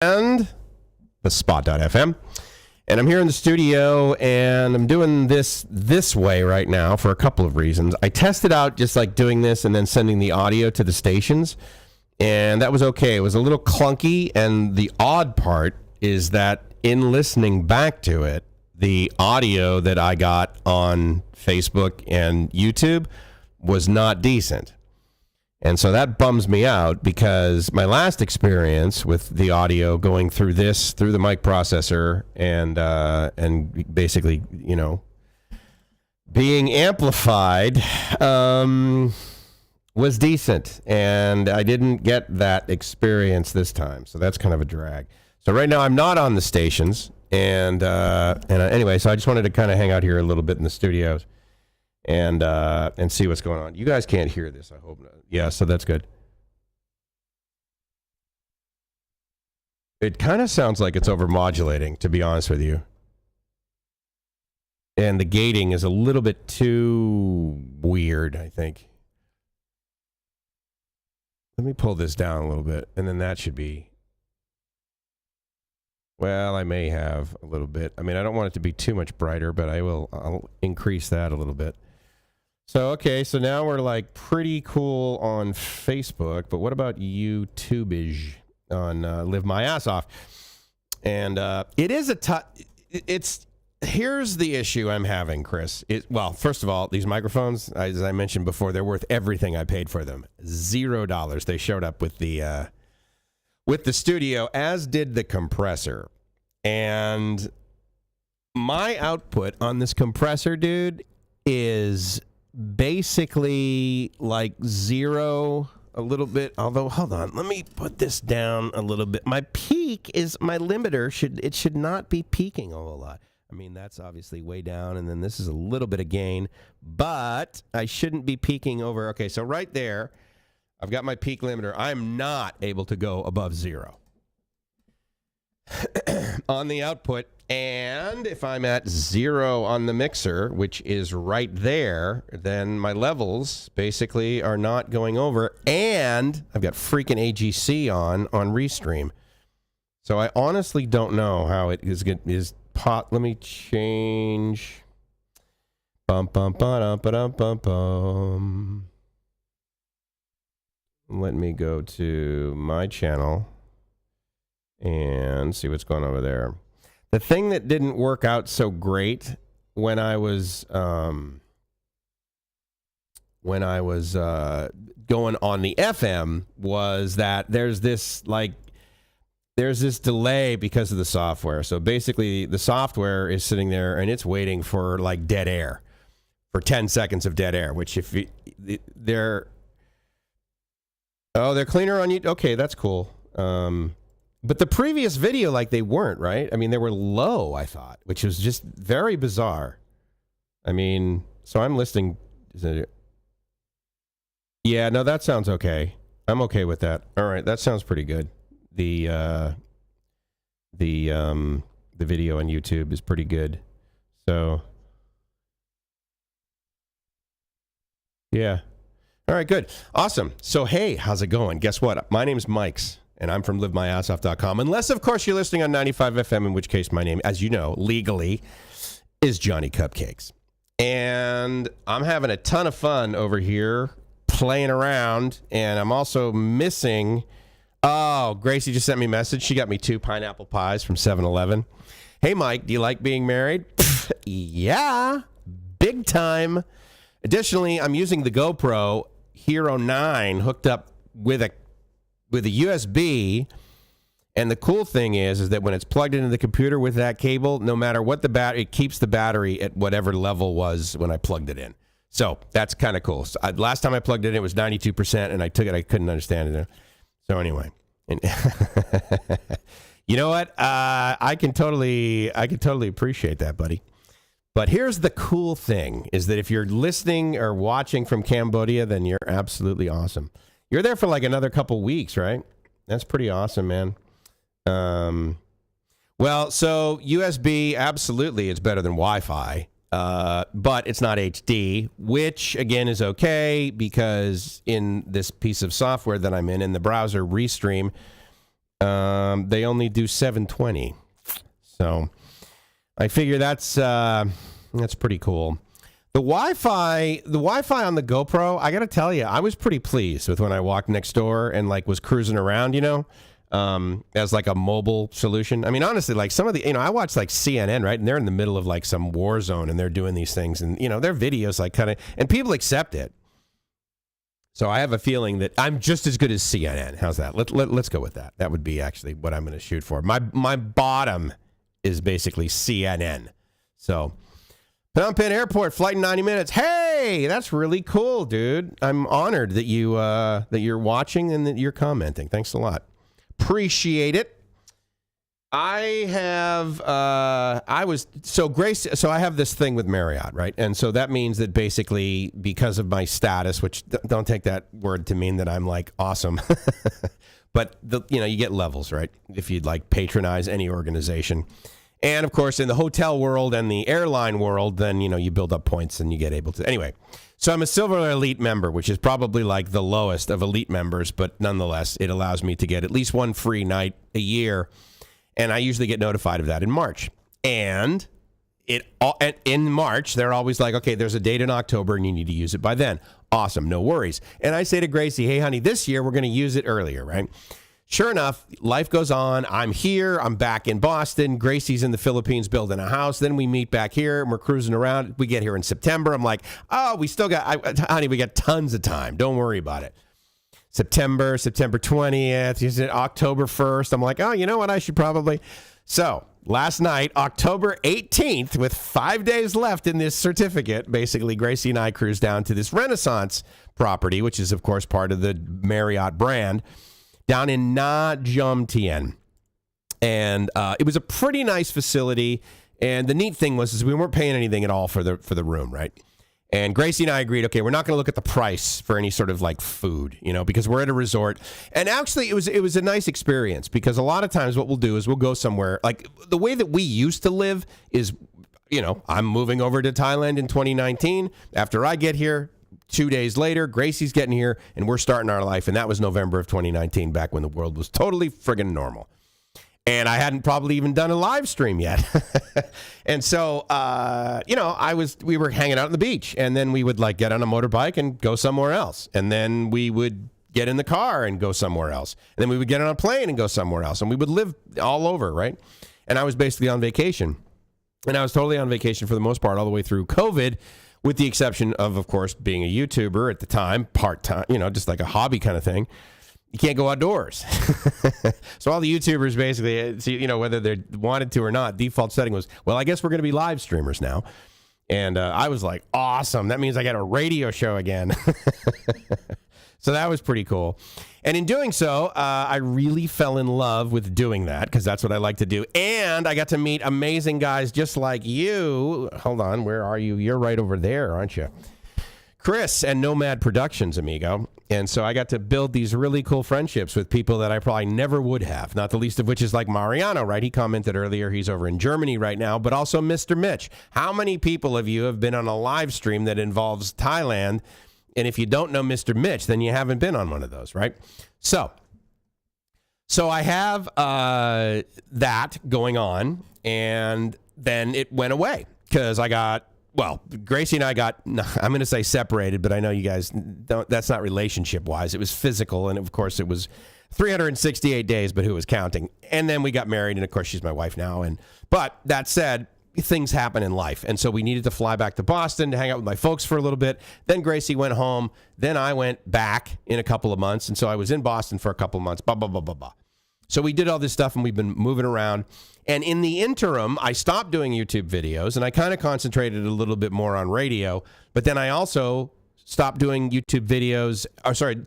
And the spot.fm. And I'm here in the studio, and I'm doing this way right now for a couple of reasons. I tested out just like doing this and then sending the audio to the stations, and that was okay. It was a little clunky, and the odd part is that in listening back to it, the audio that I got on Facebook and YouTube was not decent. And so that bums me out, because my last experience with the audio going through the mic processor and basically, you know, being amplified was decent, and I didn't get that experience this time. So that's kind of a drag. So right now I'm not on the stations, and anyway, so I just wanted to kind of hang out here a little bit in the studios and see what's going on. You guys can't hear this, I hope not. Yeah, so that's good. It kind of sounds like it's over-modulating, to be honest with you. And the gating is a little bit too weird, I think. Let me pull this down a little bit, and then that should be... Well, I may have a little bit. I mean, I don't want it to be too much brighter, but I'll increase that a little bit. So, okay, so now we're like pretty cool on Facebook, but what about YouTube on Live My Ass Off? And it is here's the issue I'm having, Chris. Well, first of all, these microphones, as I mentioned before, they're worth everything I paid for them. $0. They showed up with the studio, as did the compressor. And my output on this compressor, dude, is basically like zero a little bit, although hold on, let me put this down a little bit. My peak is my limiter, should not be peaking a whole lot. I mean, that's obviously way down, and then this is a little bit of gain, but I shouldn't be peaking over. Okay, so right there I've got my peak limiter. I'm not able to go above zero on the output. And if I'm at zero on the mixer, which is right there, then my levels basically are not going over. And I've got freaking AGC on Restream. So I honestly don't know how it is pot. Let me change. Bum, bum, ba-dum, ba-dum, bum, bum. Let me go to my channel and see what's going on over there. The thing that didn't work out so great when I was going on the FM was that there's this delay because of the software. So basically the software is sitting there and it's waiting for like dead air, for 10 seconds of dead air, which if they're cleaner on you. Okay, that's cool. But the previous video, like, they weren't, right? I mean, they were low, I thought, which was just very bizarre. I mean, so I'm listening. Yeah, no, that sounds okay. I'm okay with that. All right, that sounds pretty good. The video on YouTube is pretty good. So, yeah. All right, good. Awesome. So, hey, how's it going? Guess what? My name's Mike's, and I'm from livemyassoff.com. Unless, of course, you're listening on 95 FM, in which case my name, as you know, legally, is Johnny Cupcakes. And I'm having a ton of fun over here playing around, and I'm also missing... Oh, Gracie just sent me a message. She got me 2 pineapple pies from 7-Eleven. Hey, Mike, do you like being married? Yeah, big time. Additionally, I'm using the GoPro Hero 9 hooked up with a USB, and the cool thing is that when it's plugged into the computer with that cable, no matter what the battery, it keeps the battery at whatever level was when I plugged it in. So that's kind of cool. So last time I plugged it in, it was 92%, and I took it. I couldn't understand it. So anyway, you know what? I can totally appreciate that, buddy. But here's the cool thing, is that if you're listening or watching from Cambodia, then you're absolutely awesome. You're there for like another couple weeks, right? That's pretty awesome, man. Well, so USB, absolutely, it's better than Wi-Fi. But it's not HD, which again is okay, because in this piece of software that I'm in the browser, Restream, They only do 720. So I figure that's pretty cool. The Wi-Fi on the GoPro, I got to tell you, I was pretty pleased with when I walked next door and like was cruising around, as like a mobile solution. I mean, honestly, like some of the, I watch like CNN, right? And they're in the middle of like some war zone and they're doing these things and, their videos like kind of, and people accept it. So I have a feeling that I'm just as good as CNN. How's that? Let's go with that. That would be actually what I'm going to shoot for. My bottom is basically CNN. So Phnom Penh Airport, flight in 90 minutes. Hey, that's really cool, dude. I'm honored that you're watching and that you're commenting. Thanks a lot. Appreciate it. I have I have this thing with Marriott, right? And so that means that basically because of my status, which don't take that word to mean that I'm like awesome, but you get levels, right? If you'd like patronize any organization. And of course, in the hotel world and the airline world, then, you build up points and you get able to. Anyway, so I'm a Silver Elite member, which is probably like the lowest of Elite members, but nonetheless, it allows me to get at least one free night a year. And I usually get notified of that in March. And in March, they're always like, okay, there's a date in October and you need to use it by then. Awesome, no worries. And I say to Gracie, hey, honey, this year we're going to use it earlier, right? Sure enough, life goes on. I'm here. I'm back in Boston. Gracie's in the Philippines building a house. Then we meet back here and we're cruising around. We get here in September. I'm like, oh, we still got, honey, we got tons of time. Don't worry about it. September 20th, October 1st. I'm like, oh, you know what? I should probably. So last night, October 18th, with 5 days left in this certificate, basically Gracie and I cruised down to this Renaissance property, which is, of course, part of the Marriott brand, down in Nha Jom Tien. And it was a pretty nice facility. And the neat thing was we weren't paying anything at all for the room, right? And Gracie and I agreed, okay, we're not going to look at the price for any sort of like food, because we're at a resort. And actually, it was a nice experience because a lot of times what we'll do is we'll go somewhere. Like the way that we used to live is, I'm moving over to Thailand in 2019. After I get here, 2 days later, Gracie's getting here and we're starting our life. And that was November of 2019, back when the world was totally friggin' normal. And I hadn't probably even done a live stream yet. And so, we were hanging out on the beach and then we would like get on a motorbike and go somewhere else. And then we would get in the car and go somewhere else. And then we would get on a plane and go somewhere else. And we would live all over, right? And I was basically on vacation. And I was totally on vacation for the most part all the way through COVID, with the exception of course, being a YouTuber at the time, part-time, just like a hobby kind of thing. You can't go outdoors. So all the YouTubers basically, whether they wanted to or not, default setting was, well, I guess we're going to be live streamers now. And I was like, awesome. That means I got a radio show again. So that was pretty cool. And in doing so, I really fell in love with doing that because that's what I like to do. And I got to meet amazing guys just like you. Hold on. Where are you? You're right over there, aren't you? Chris and Nomad Productions, amigo. And so I got to build these really cool friendships with people that I probably never would have, not the least of which is like Mariano, right? He commented earlier, he's over in Germany right now, but also Mr. Mitch. How many people of you have been on a live stream that involves Thailand? And if you don't know Mr. Mitch, then you haven't been on one of those, right? So I have that going on, and then it went away because Gracie and I got, I'm going to say separated, but I know you guys don't, that's not relationship-wise. It was physical, and of course it was 368 days, but who was counting? And then we got married, and of course she's my wife now. But that said, things happen in life, and so we needed to fly back to Boston to hang out with my folks for a little bit. Then Gracie went home. Then I went back in a couple of months, and so I was in Boston for a couple of months, So we did all this stuff, and we've been moving around. And in the interim, I stopped doing YouTube videos, and I kind of concentrated a little bit more on radio. But then I also stopped doing YouTube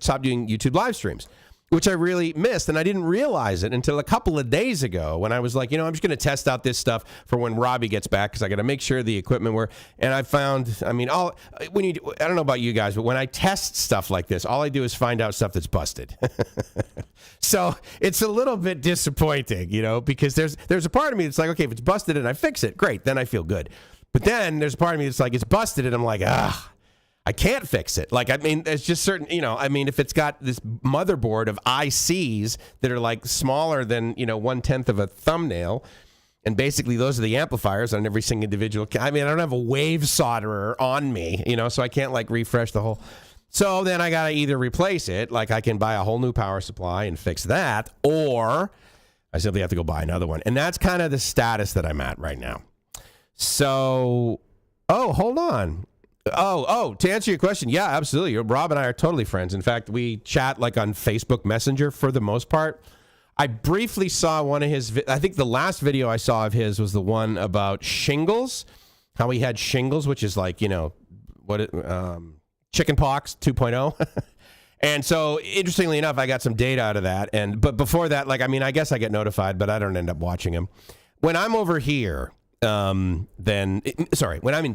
stopped doing YouTube live streams, which I really missed. And I didn't realize it until a couple of days ago when I was like, I'm just going to test out this stuff for when Robbie gets back because I got to make sure the equipment works. And I found, I don't know about you guys, but when I test stuff like this, all I do is find out stuff that's busted. So it's a little bit disappointing, because there's a part of me that's like, okay, if it's busted and I fix it, great, then I feel good. But then there's a part of me that's like, it's busted and I'm like, I can't fix it. Like, I mean, there's just certain, I mean, if it's got this motherboard of ICs that are like smaller than, 1/10 of a thumbnail, and basically those are the amplifiers on every single individual. I mean, I don't have a wave solderer on me, so I can't like refresh the whole. So then I got to either replace it, like I can buy a whole new power supply and fix that, or I simply have to go buy another one. And that's kind of the status that I'm at right now. So, hold on. To answer your question, yeah, absolutely. Rob and I are totally friends. In fact, we chat like on Facebook Messenger for the most part. I briefly saw one of his, I think the last video I saw of his was the one about shingles, how he had shingles, which is like, chickenpox 2.0. And so, interestingly enough, I got some data out of that. But before that, like, I mean, I guess I get notified, but I don't end up watching him. When I'm over here, when I'm in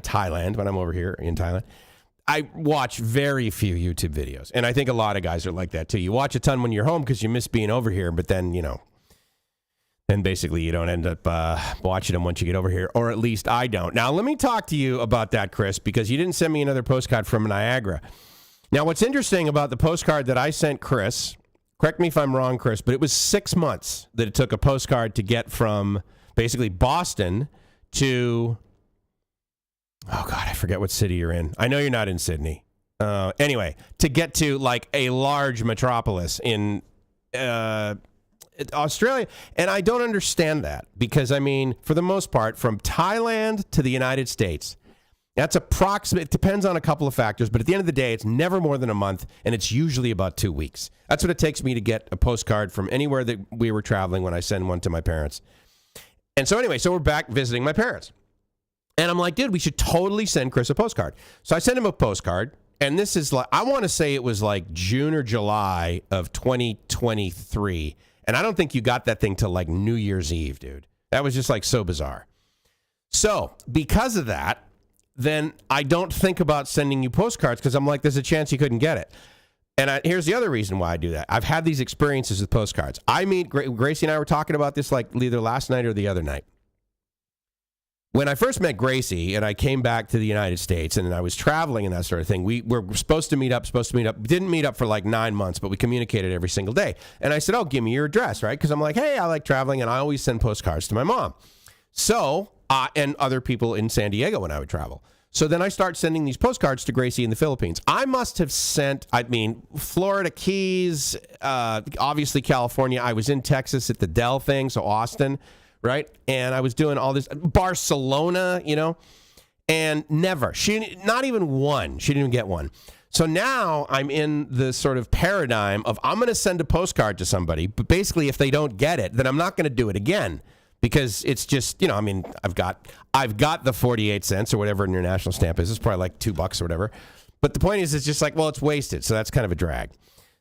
Thailand, when I'm over here in Thailand, I watch very few YouTube videos. And I think a lot of guys are like that too. You watch a ton when you're home because you miss being over here, but then, then basically you don't end up watching them once you get over here, or at least I don't. Now, let me talk to you about that, Chris, because you didn't send me another postcard from Niagara. Now, what's interesting about the postcard that I sent Chris, correct me if I'm wrong, Chris, but it was 6 months that it took a postcard to get from basically Boston to, oh God, I forget what city you're in. I know you're not in Sydney. Anyway, to get to like a large metropolis in Australia. And I don't understand that because, I mean, for the most part, from Thailand to the United States, that's approximate. It depends on a couple of factors, but at the end of the day, it's never more than a month, and it's usually about 2 weeks. That's what it takes me to get a postcard from anywhere that we were traveling when I send one to my parents. And so anyway, so we're back visiting my parents. And I'm like, dude, we should totally send Chris a postcard. So I sent him a postcard, and this is like, I want to say it was like June or July of 2023. And I don't think you got that thing till like New Year's Eve, dude. That was just like so bizarre. So because of that, then I don't think about sending you postcards because I'm like, there's a chance you couldn't get it. And here's the other reason why I do that. I've had these experiences with postcards. I mean, Gracie and I were talking about this like either last night or the other night. When I first met Gracie and I came back to the United States and I was traveling and that sort of thing, we were supposed to meet up. Didn't meet up for like 9 months, but we communicated every single day. And I said, oh, give me your address, right? Because I'm like, hey, I like traveling and I always send postcards to my mom. So, and other people in San Diego when I would travel. So then I start sending these postcards to Gracie in the Philippines. I must have sent, Florida Keys, obviously California. I was in Texas at the Dell thing, so Austin, right? And I was doing all this, Barcelona, and never. Not even one. She didn't even get one. So now I'm in the sort of paradigm of I'm going to send a postcard to somebody, but basically if they don't get it, then I'm not going to do it again. Because it's just, I've got the 48 cents or whatever international stamp is. It's probably like $2 or whatever. But the point is, it's just like, well, it's wasted. So that's kind of a drag.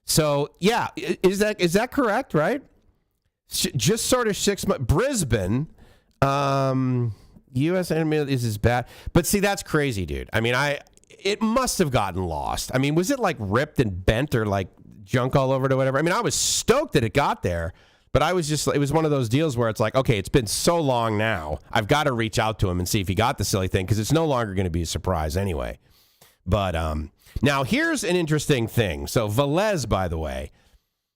So, yeah, is that correct, right? Just sort of 6 months. Brisbane, U.S. is as bad. But see, that's crazy, dude. I mean, it must have gotten lost. I mean, was it like ripped and bent or like junk all over it or whatever? I mean, I was stoked that it got there. But I was just, it was one of those deals where it's like, okay, it's been so long now. I've got to reach out to him and see if he got the silly thing because it's no longer going to be a surprise anyway. But now here's an interesting thing. So Velez, by the way,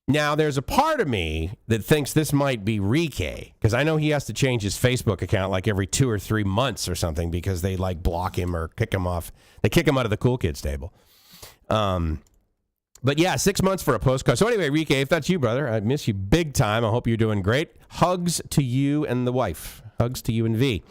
now there's a part of me that thinks this might be Rike because I know he has to change his Facebook account like every 2 or 3 months or something because they like block him or kick him off. They kick him out of the cool kids table. But yeah, 6 months for a postcard. So anyway, Rike, if that's you, brother, I miss you big time. I hope you're doing great. Hugs to you and the wife. Hugs to you and V.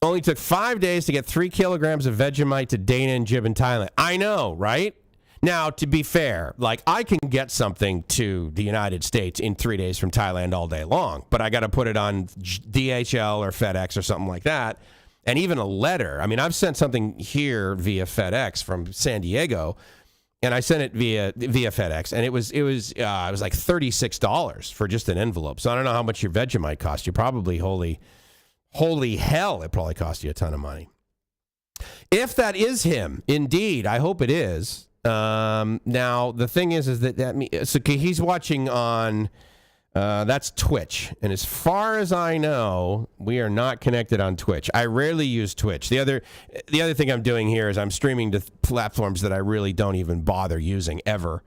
Only took 5 days to get 3 kilograms of Vegemite to Dana and Jib in Thailand. I know, right? Now, to be fair, like I can get something to the United States in 3 days from Thailand all day long, but I got to put it on DHL or FedEx or something like that. And even a letter. I mean, I've sent something here via FedEx from San Diego. And I sent it via FedEx, and it was like $36 for just an envelope. So I don't know how much your Vegemite cost you. Probably holy hell, it probably cost you a ton of money. If that is him, indeed, I hope it is. Now the thing is that so he's watching on That's Twitch. And as far as I know, we are not connected on Twitch. I rarely use Twitch. The other thing I'm doing here is I'm streaming to platforms that I really don't even bother using ever.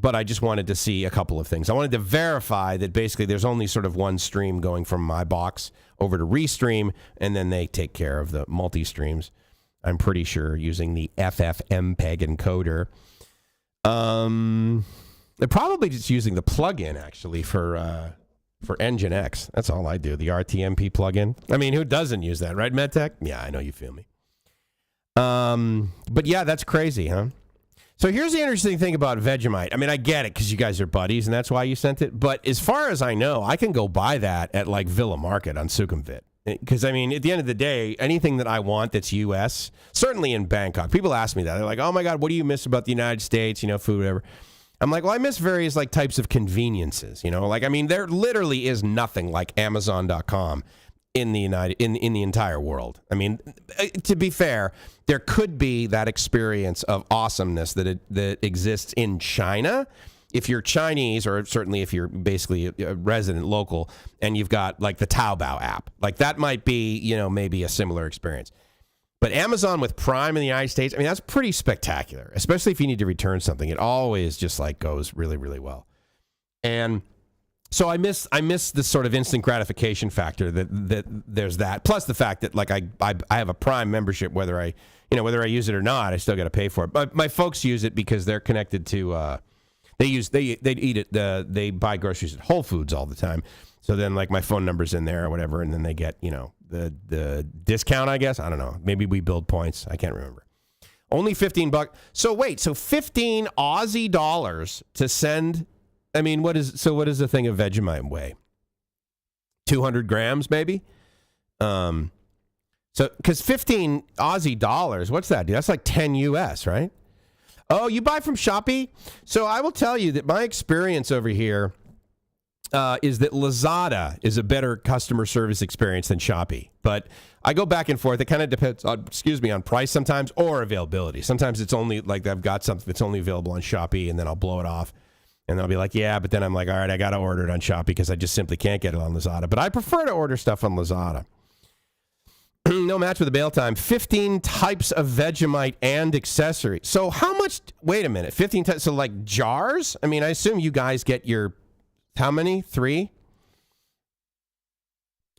But I just wanted to see a couple of things. I wanted to verify that basically there's only sort of one stream going from my box over to Restream, and then they take care of the multi-streams. I'm pretty sure using the FFmpeg encoder. They're probably just using the plugin, actually, for Nginx. That's all I do, the RTMP plugin. I mean, who doesn't use that, right, MedTech? Yeah, I know you feel me. But yeah, that's crazy, huh? So here's the interesting thing about Vegemite. I mean, I get it because you guys are buddies, and that's why you sent it. But as far as I know, I can go buy that at, like, Villa Market on Sukhumvit. Because, I mean, at the end of the day, anything that I want that's U.S., certainly in Bangkok, people ask me that. They're like, oh, my God, what do you miss about the United States, you know, food, whatever. I'm like, well, I miss various, like, types of conveniences, you know. Like, I mean, there literally is nothing like Amazon.com in the entire world. I mean, to be fair, there could be that experience of awesomeness that exists in China if you're Chinese, or certainly if you're basically a resident local and you've got like the Taobao app. Like that might be, you know, maybe a similar experience. But Amazon with Prime in the United States, I mean, that's pretty spectacular, especially if you need to return something. It always just like goes really, really well. And so I miss this sort of instant gratification factor that there's that. Plus the fact that like I have a Prime membership, whether I use it or not, I still got to pay for it. But my folks use it because they're connected to they buy groceries at Whole Foods all the time. So then like my phone number's in there or whatever, and then they get, you know, the discount, I guess. I don't know. Maybe we build points. I can't remember. Only $15. So wait, so 15 Aussie dollars to send. I mean, what is the thing of Vegemite weigh? 200 grams, maybe? So, because 15 Aussie dollars, what's that, dude? That's like 10 US, right? Oh, you buy from Shopee? So I will tell you that my experience over here is that Lazada is a better customer service experience than Shopee. But I go back and forth. It kind of depends on, on price sometimes or availability. Sometimes it's only like I've got something that's only available on Shopee, and then I'll blow it off. And I'll be like, yeah, but then I'm like, all right, I got to order it on Shopee because I just simply can't get it on Lazada. But I prefer to order stuff on Lazada. No match with the bail time. 15 types of Vegemite and accessories. So how much? Wait a minute. 15 types. So like jars? I mean, I assume you guys get your, how many? 3?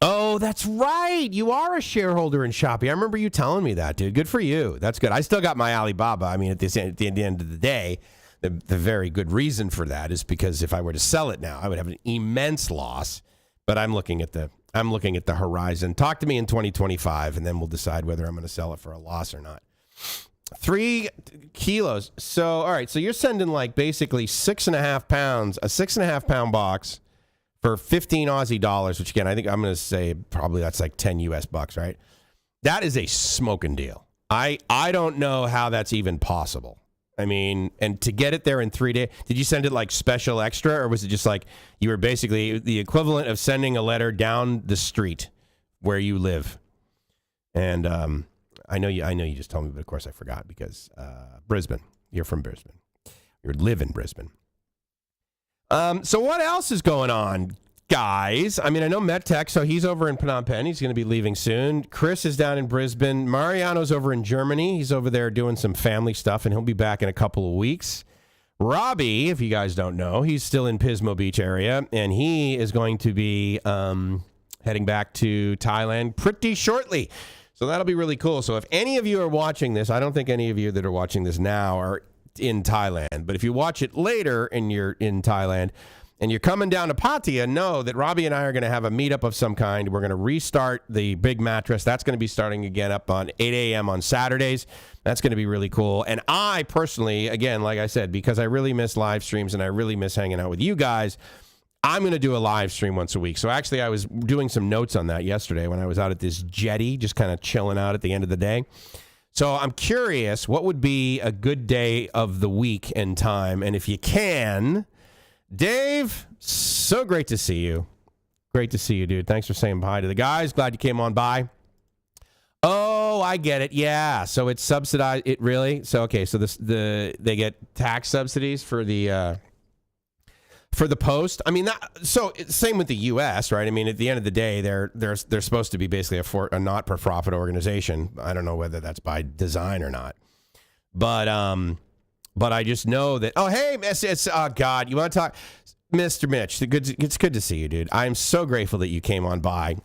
Oh, that's right. You are a shareholder in Shopee. I remember you telling me that, dude. Good for you. That's good. I still got my Alibaba. I mean, at the end of the day, the very good reason for that is because if I were to sell it now, I would have an immense loss. But I'm looking at the horizon. Talk to me in 2025, and then we'll decide whether I'm going to sell it for a loss or not. 3 kilos. So, all right. So you're sending like basically 6.5 pounds, a 6.5 pound box for 15 Aussie dollars, which again, I think I'm going to say probably that's like 10 US bucks, right? That is a smoking deal. I don't know how that's even possible. I mean, and to get it there in 3 days, did you send it like special extra, or was it just like you were basically the equivalent of sending a letter down the street where you live? And I know you just told me, but of course I forgot because Brisbane. You're from Brisbane. You live in Brisbane. So what else is going on, guys? I mean, I know MetTech, so he's over in Phnom Penh. He's going to be leaving soon. Chris is down in Brisbane. Mariano's over in Germany. He's over there doing some family stuff, and he'll be back in a couple of weeks. Robbie, if you guys don't know, he's still in Pismo Beach area, and he is going to be heading back to Thailand pretty shortly. So that'll be really cool. So if any of you are watching this, I don't think any of you that are watching this now are in Thailand, but if you watch it later and you're in Thailand, and you're coming down to Pattaya, know that Robbie and I are going to have a meetup of some kind. We're going to restart the Big Mattress. That's going to be starting again up on 8 a.m. on Saturdays. That's going to be really cool. And I personally, again, like I said, because I really miss live streams and I really miss hanging out with you guys, I'm going to do a live stream once a week. So actually, I was doing some notes on that yesterday when I was out at this jetty, just kind of chilling out at the end of the day. So I'm curious, what would be a good day of the week and time? And if you can... Dave, so great to see you. Great to see you, dude. Thanks for saying hi to the guys. Glad you came on by. Oh, I get it. Yeah. So it's subsidized. It really? So, okay. So they get tax subsidies for the, for the post. I mean, so same with the U.S., right? I mean, at the end of the day, they're supposed to be basically a not-for-profit organization. I don't know whether that's by design or not, but I just know that. Oh, hey, it's oh God, you want to talk, Mr. Mitch? It's good to see you, dude. I'm so grateful that you came on by.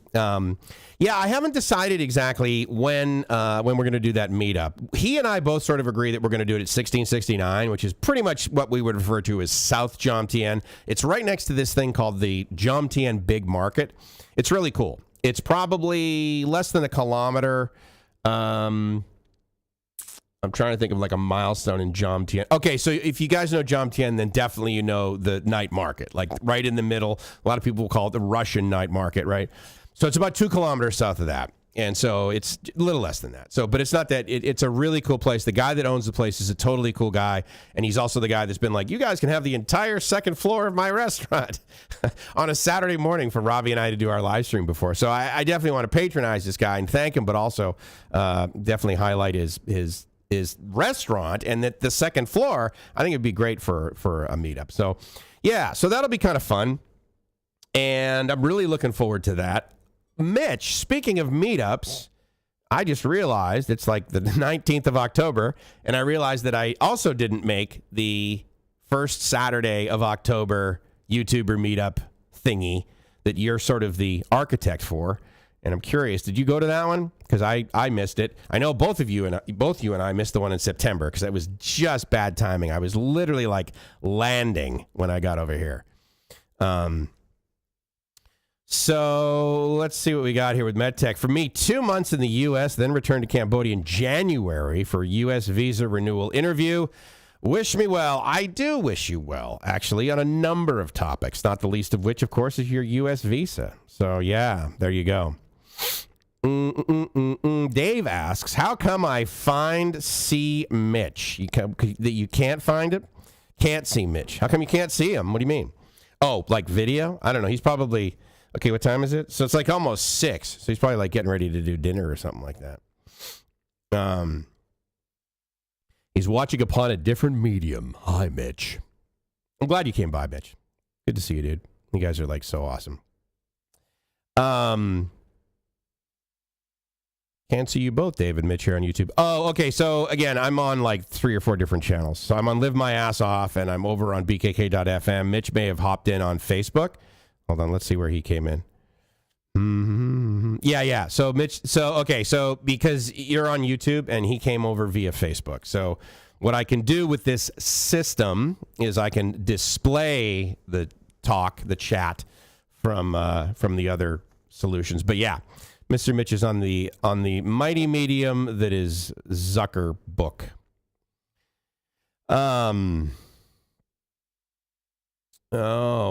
Yeah, I haven't decided exactly when we're going to do that meetup. He and I both sort of agree that we're going to do it at 1669, which is pretty much what we would refer to as South Jomtien. It's right next to this thing called the Jomtien Big Market. It's really cool. It's probably less than a kilometer. I'm trying to think of like a milestone in Jomtien. Okay, so if you guys know Jomtien, then definitely you know the night market, like right in the middle. A lot of people will call it the Russian night market, right? So it's about 2 kilometers south of that. And so it's a little less than that. So, but it's not that. It's a really cool place. The guy that owns the place is a totally cool guy. And he's also the guy that's been like, you guys can have the entire second floor of my restaurant on a Saturday morning for Robbie and I to do our live stream before. So I definitely want to patronize this guy and thank him, but also definitely highlight his restaurant, and that the second floor, I think it'd be great for a meetup. So yeah, so that'll be kind of fun. And I'm really looking forward to that. Mitch, speaking of meetups, I just realized it's like the 19th of October, and I realized that I also didn't make the first Saturday of October YouTuber meetup thingy that you're sort of the architect for. And I'm curious, did you go to that one? Because I missed it. I know both you and I missed the one in September because it was just bad timing. I was literally like landing when I got over here. So let's see what we got here with MedTech. For me, 2 months in the U.S., then returned to Cambodia in January for U.S. visa renewal interview. Wish me well. I do wish you well, actually, on a number of topics, not the least of which, of course, is your U.S. visa. So, yeah, there you go. Dave asks, how come I see Mitch? That you can't find it? Can't see Mitch. How come you can't see him? What do you mean? Oh, like video? I don't know. He's probably, okay, what time is it? So it's like almost 6. So he's probably like getting ready to do dinner or something like that. He's watching upon a different medium. Hi, Mitch. I'm glad you came by, Mitch. Good to see you, dude. You guys are like so awesome. Can't see you both, Dave and Mitch, here on YouTube. Oh, okay. So again, I'm on like 3 or 4 different channels. So I'm on Live My Ass Off, and I'm over on bkk.fm. Mitch may have hopped in on Facebook. Hold on, let's see where he came in. Yeah. So Mitch, so because you're on YouTube and he came over via Facebook. So what I can do with this system is I can display the chat from the other solutions. But yeah, Mr. Mitch is on the mighty medium that is Zucker Book. Oh,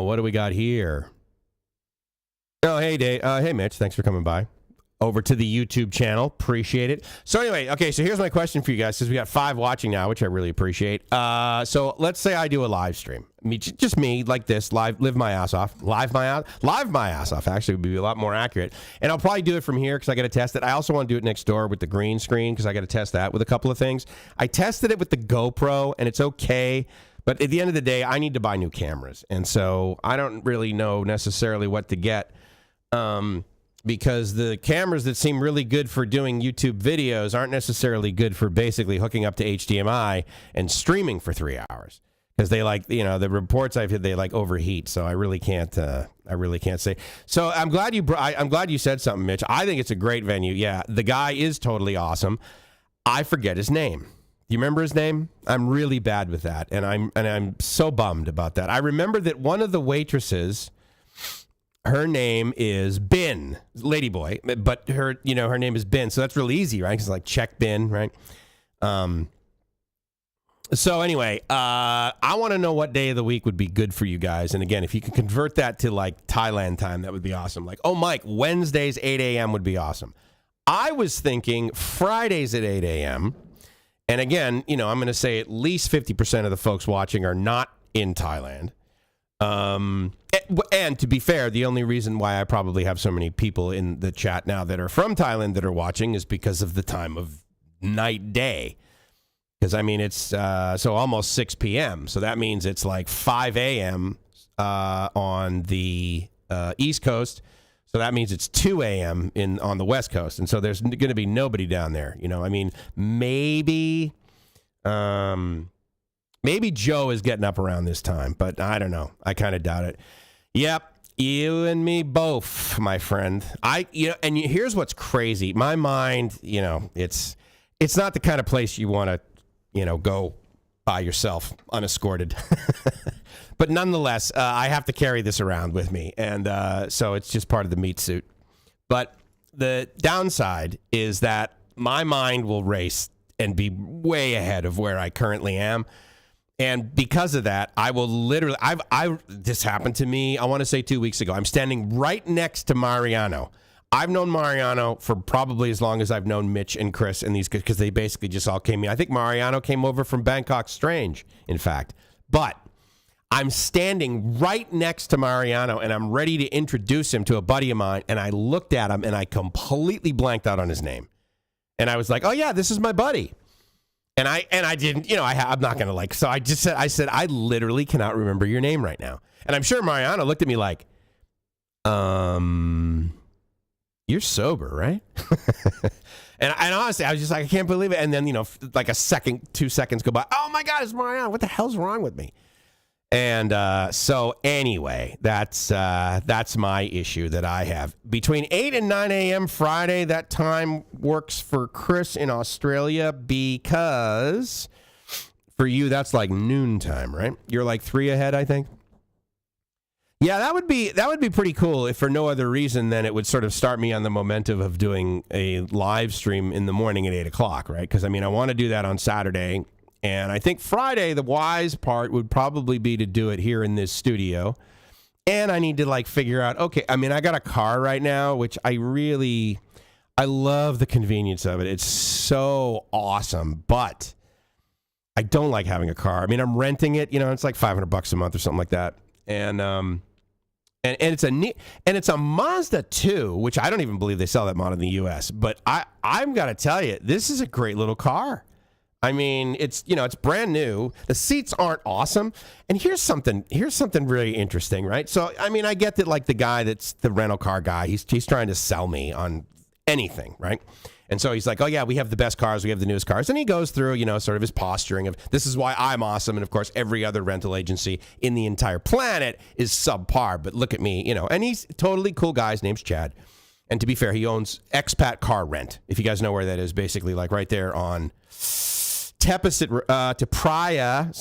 what do we got here? Oh, hey, Dave. Hey, Mitch. Thanks for coming by. Over to the YouTube channel. Appreciate it. So anyway, okay, so here's my question for you guys, because we got 5 watching now, which I really appreciate. So let's say I do a live stream. Just me, like this, live my ass off. Live my ass off, actually, would be a lot more accurate. And I'll probably do it from here, because I got to test it. I also want to do it next door with the green screen, because I got to test that with a couple of things. I tested it with the GoPro, and it's okay. But at the end of the day, I need to buy new cameras. And so I don't really know necessarily what to get. Because the cameras that seem really good for doing YouTube videos aren't necessarily good for basically hooking up to HDMI and streaming for 3 hours. Because they like, the reports I've had, they like overheat. So I really can't say. So I'm glad you said something, Mitch. I think it's a great venue. Yeah, the guy is totally awesome. I forget his name. Do you remember his name? I'm really bad with that, and I'm so bummed about that. I remember that one of the waitresses, her name is Bin, Ladyboy, but her name is Bin, so that's really easy, right? Because like check Bin, right? So anyway, I want to know what day of the week would be good for you guys. And again, if you can convert that to like Thailand time, that would be awesome. Like, oh, Mike, Wednesdays 8 a.m. would be awesome. I was thinking Fridays at 8 a.m. And again, I'm going to say at least 50% of the folks watching are not in Thailand. And to be fair, the only reason why I probably have so many people in the chat now that are from Thailand that are watching is because of the time of night day. Because, I mean, it's so almost 6 p.m. So that means it's like 5 a.m. on the East Coast. So that means it's 2 a.m. on the West Coast. And so there's going to be nobody down there. You know, I mean, maybe Joe is getting up around this time, but I don't know. I kind of doubt it. Yep. You and me both, my friend. Here's what's crazy. My mind, it's not the kind of place you want to, go by yourself unescorted. But nonetheless, I have to carry this around with me. And so it's just part of the meat suit. But the downside is that my mind will race and be way ahead of where I currently am. And because of that, I will literally, this happened to me, I want to say 2 weeks ago. I'm standing right next to Mariano. I've known Mariano for probably as long as I've known Mitch and Chris and these guys, because they basically just all came in. I think Mariano came over from Bangkok Strange, in fact. But I'm standing right next to Mariano, and I'm ready to introduce him to a buddy of mine, and I looked at him, and I completely blanked out on his name. And I was like, oh, yeah, this is my buddy. And I didn't, I'm not going to so I said, I literally cannot remember your name right now. And I'm sure Mariano looked at me like, you're sober, right? and honestly, I was just like, I can't believe it. And then, like a second, 2 seconds go by. Oh my God, it's Mariano. What the hell's wrong with me? And so anyway, that's my issue that I have. Between 8 and 9 a.m. Friday, that time works for Chris in Australia because for you, that's like noon time, right? You're like 3 ahead, I think. Yeah, that would be pretty cool if for no other reason than it would sort of start me on the momentum of doing a live stream in the morning at 8 o'clock, right? Because, I want to do that on Saturday. And I think Friday, the wise part would probably be to do it here in this studio. And I need to figure out, okay, I got a car right now, which I love the convenience of it. It's so awesome, but I don't like having a car. I'm renting it, it's like $500 a month or something like that. And it's a Mazda 2, which I don't even believe they sell that model in the US, but I'm got to tell you, this is a great little car. It's it's brand new. The seats aren't awesome. And here's something really interesting, right? So, I get that the guy that's the rental car guy, he's trying to sell me on anything, right? And so he's like, oh yeah, we have the best cars. We have the newest cars. And he goes through, sort of his posturing of this is why I'm awesome. And of course, every other rental agency in the entire planet is subpar. But look at me, and he's a totally cool guy. His name's Chad. And to be fair, he owns Expat Car Rent. If you guys know where that is, basically right there on Tepecet, to Praia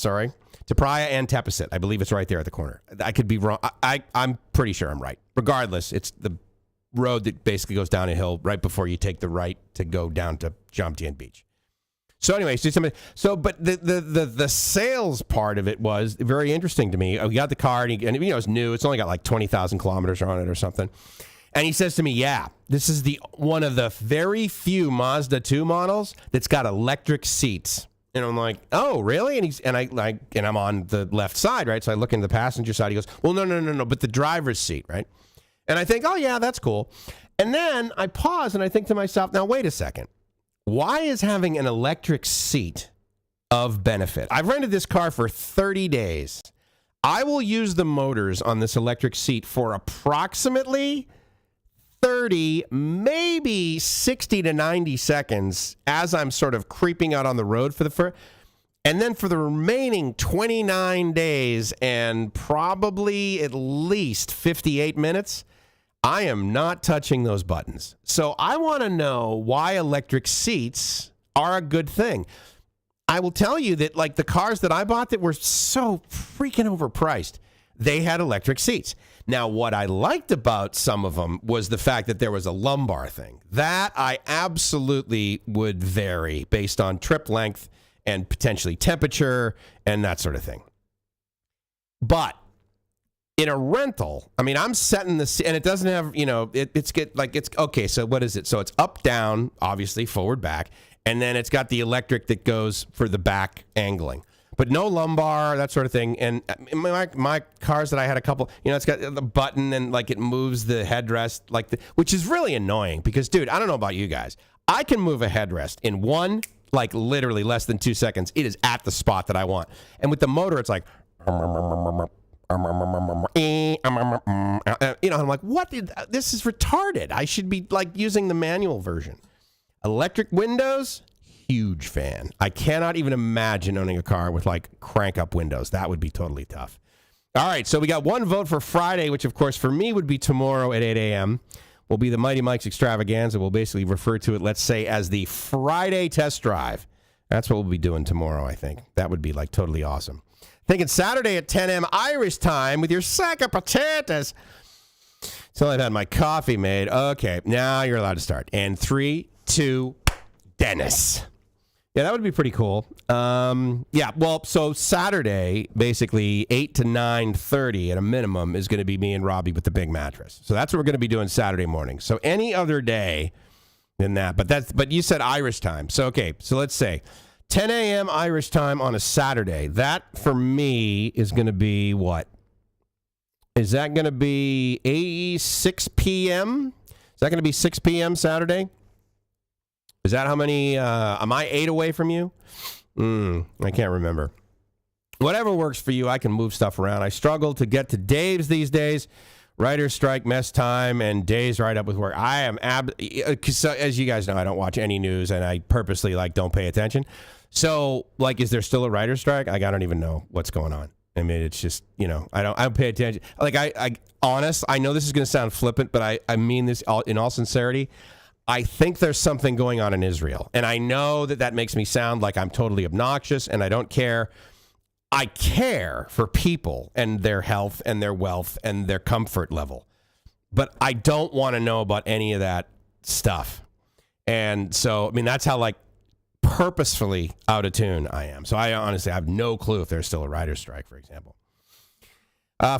and Tepecet. I believe it's right there at the corner. I could be wrong. I'm pretty sure I'm right. Regardless, it's the road that basically goes down a hill right before you take the right to go down to Jomtien Beach. So anyway, but the sales part of it was very interesting to me. We got the car, and it's new. It's only got 20,000 kilometers on it or something. And he says to me, yeah, this is one of the very few Mazda 2 models that's got electric seats. And I'm like, oh, really? And I'm on the left side, right? So I look into the passenger side. He goes, well, no, but the driver's seat, right? And I think, oh, yeah, that's cool. And then I pause and I think to myself, now, wait a second. Why is having an electric seat of benefit? I've rented this car for 30 days. I will use the motors on this electric seat for approximately 30, maybe 60 to 90 seconds as I'm sort of creeping out on the road and then for the remaining 29 days and probably at least 58 minutes, I am not touching those buttons. So I want to know why electric seats are a good thing. I will tell you that the cars that I bought that were so freaking overpriced, they had electric seats. Now, what I liked about some of them was the fact that there was a lumbar thing. That I absolutely would vary based on trip length and potentially temperature and that sort of thing. But in a rental, I'm setting the seat, and it doesn't have, it's okay, so what is it? So it's up, down, obviously, forward, back, and then it's got the electric that goes for the back angling. But no lumbar, that sort of thing. And my cars that I had a couple, it's got the button and it moves the headrest which is really annoying because, dude, I don't know about you guys. I can move a headrest in literally less than 2 seconds. It is at the spot that I want. And with the motor, it's like, I'm like, what? This is retarded. I should be like using the manual version. Electric windows, huge fan. I cannot even imagine owning a car with like crank up windows. That would be totally tough. All right, so we got one vote for Friday, which of course for me would be tomorrow at 8 a.m. Will be the Mighty Mike's Extravaganza. We'll basically refer to it, let's say, as the Friday test drive. That's what we'll be doing tomorrow, I think. That would be like totally awesome. Thinking Saturday at 10 a.m. Irish time with your sack of potatoes. Until I've had my coffee made. Okay, now you're allowed to start. And 3, 2, Dennis. Yeah, that would be pretty cool. So Saturday, basically 8 to 9:30 at a minimum is going to be me and Robbie with the big mattress. So that's what we're going to be doing Saturday morning. So any other day than that. But you said Irish time. So, okay, so let's say 10 a.m. Irish time on a Saturday. That, for me, is going to be what? Is that going to be 6 p.m.? Is that going to be 6 p.m. Saturday? Is that how many, am I 8 away from you? I can't remember. Whatever works for you, I can move stuff around. I struggle to get to Dave's these days. Writer's strike, mess time, and days right up with work. I am, as you guys know, I don't watch any news, and I purposely, don't pay attention. So, is there still a writer's strike? I don't even know what's going on. I mean, it's just, I don't pay attention. I know this is going to sound flippant, but I mean this in all sincerity. I think there's something going on in Israel. And I know that makes me sound like I'm totally obnoxious and I don't care. I care for people and their health and their wealth and their comfort level. But I don't want to know about any of that stuff. And so, that's how purposefully out of tune I am. So I honestly have no clue if there's still a writer's strike, for example.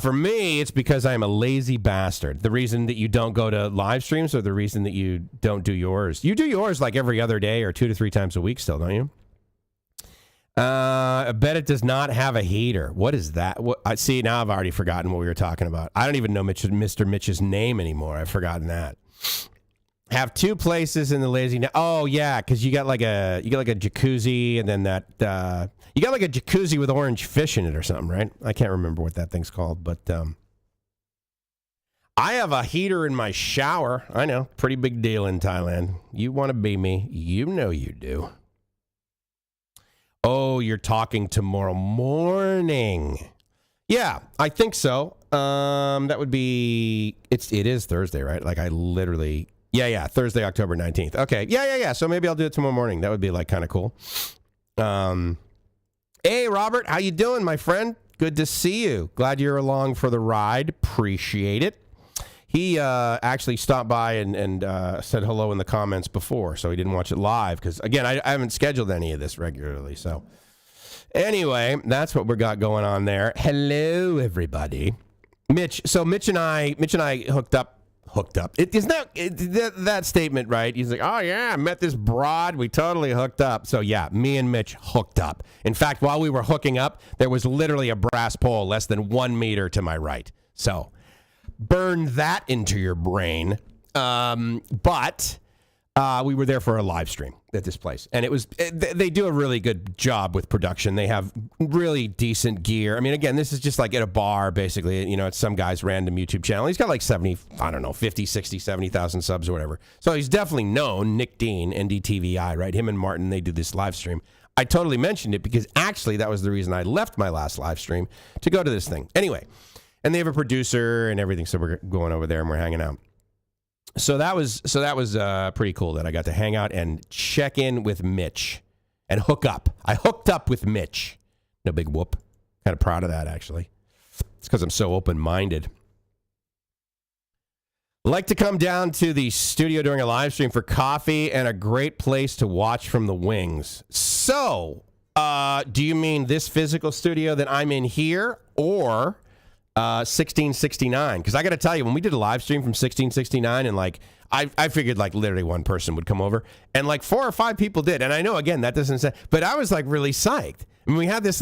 For me, it's because I'm a lazy bastard. The reason that you don't go to live streams or the reason that you don't do yours. You do yours every other day or 2 to 3 times a week still, don't you? I bet it does not have a heater. What is that? See, now I've already forgotten what we were talking about. I don't even know Mr. Mitch's name anymore. I've forgotten that. Have 2 places in the lazy. Oh, yeah, because you got a jacuzzi and then that... You got a jacuzzi with orange fish in it or something, right? I can't remember what that thing's called, but I have a heater in my shower. I know, pretty big deal in Thailand. You want to be me? You know you do. Oh, you're talking tomorrow morning. Yeah, I think so. That would be, it is Thursday, right? I literally, Thursday, October 19th. Okay, yeah. So maybe I'll do it tomorrow morning. That would be kind of cool. Hey, Robert, how you doing, my friend? Good to see you. Glad you're along for the ride. Appreciate it. He actually stopped by and said hello in the comments before, so he didn't watch it live because, again, I haven't scheduled any of this regularly. So anyway, that's what we got going on there. Hello, everybody. Mitch. So Mitch and I hooked up. Isn't that statement right? He's like, oh, yeah, I met this broad. We totally hooked up. So, yeah, me and Mitch hooked up. In fact, while we were hooking up, there was literally a brass pole less than 1 meter to my right. So, burn that into your brain. But we were there for a live stream at this place. And they do a really good job with production. They have really decent gear. Again, this is just at a bar, basically. It's some guy's random YouTube channel. He's got 50, 60, 70,000 subs or whatever. So he's definitely known. Nick Dean, NDTVI, right? Him and Martin, they do this live stream. I totally mentioned it because actually that was the reason I left my last live stream to go to this thing. Anyway, and they have a producer and everything. So we're going over there and we're hanging out. So that was pretty cool that I got to hang out and check in with Mitch and hook up. I hooked up with Mitch. No big whoop. Kind of proud of that, actually. It's because I'm so open-minded. Like to come down to the studio during a live stream for coffee and a great place to watch from the wings. So, do you mean this physical studio that I'm in here or 1669? Because I got to tell you, when we did a live stream from 1669 and I figured literally one person would come over and 4 or 5 people did. And I know, again, that doesn't say, but I was really psyched. We had this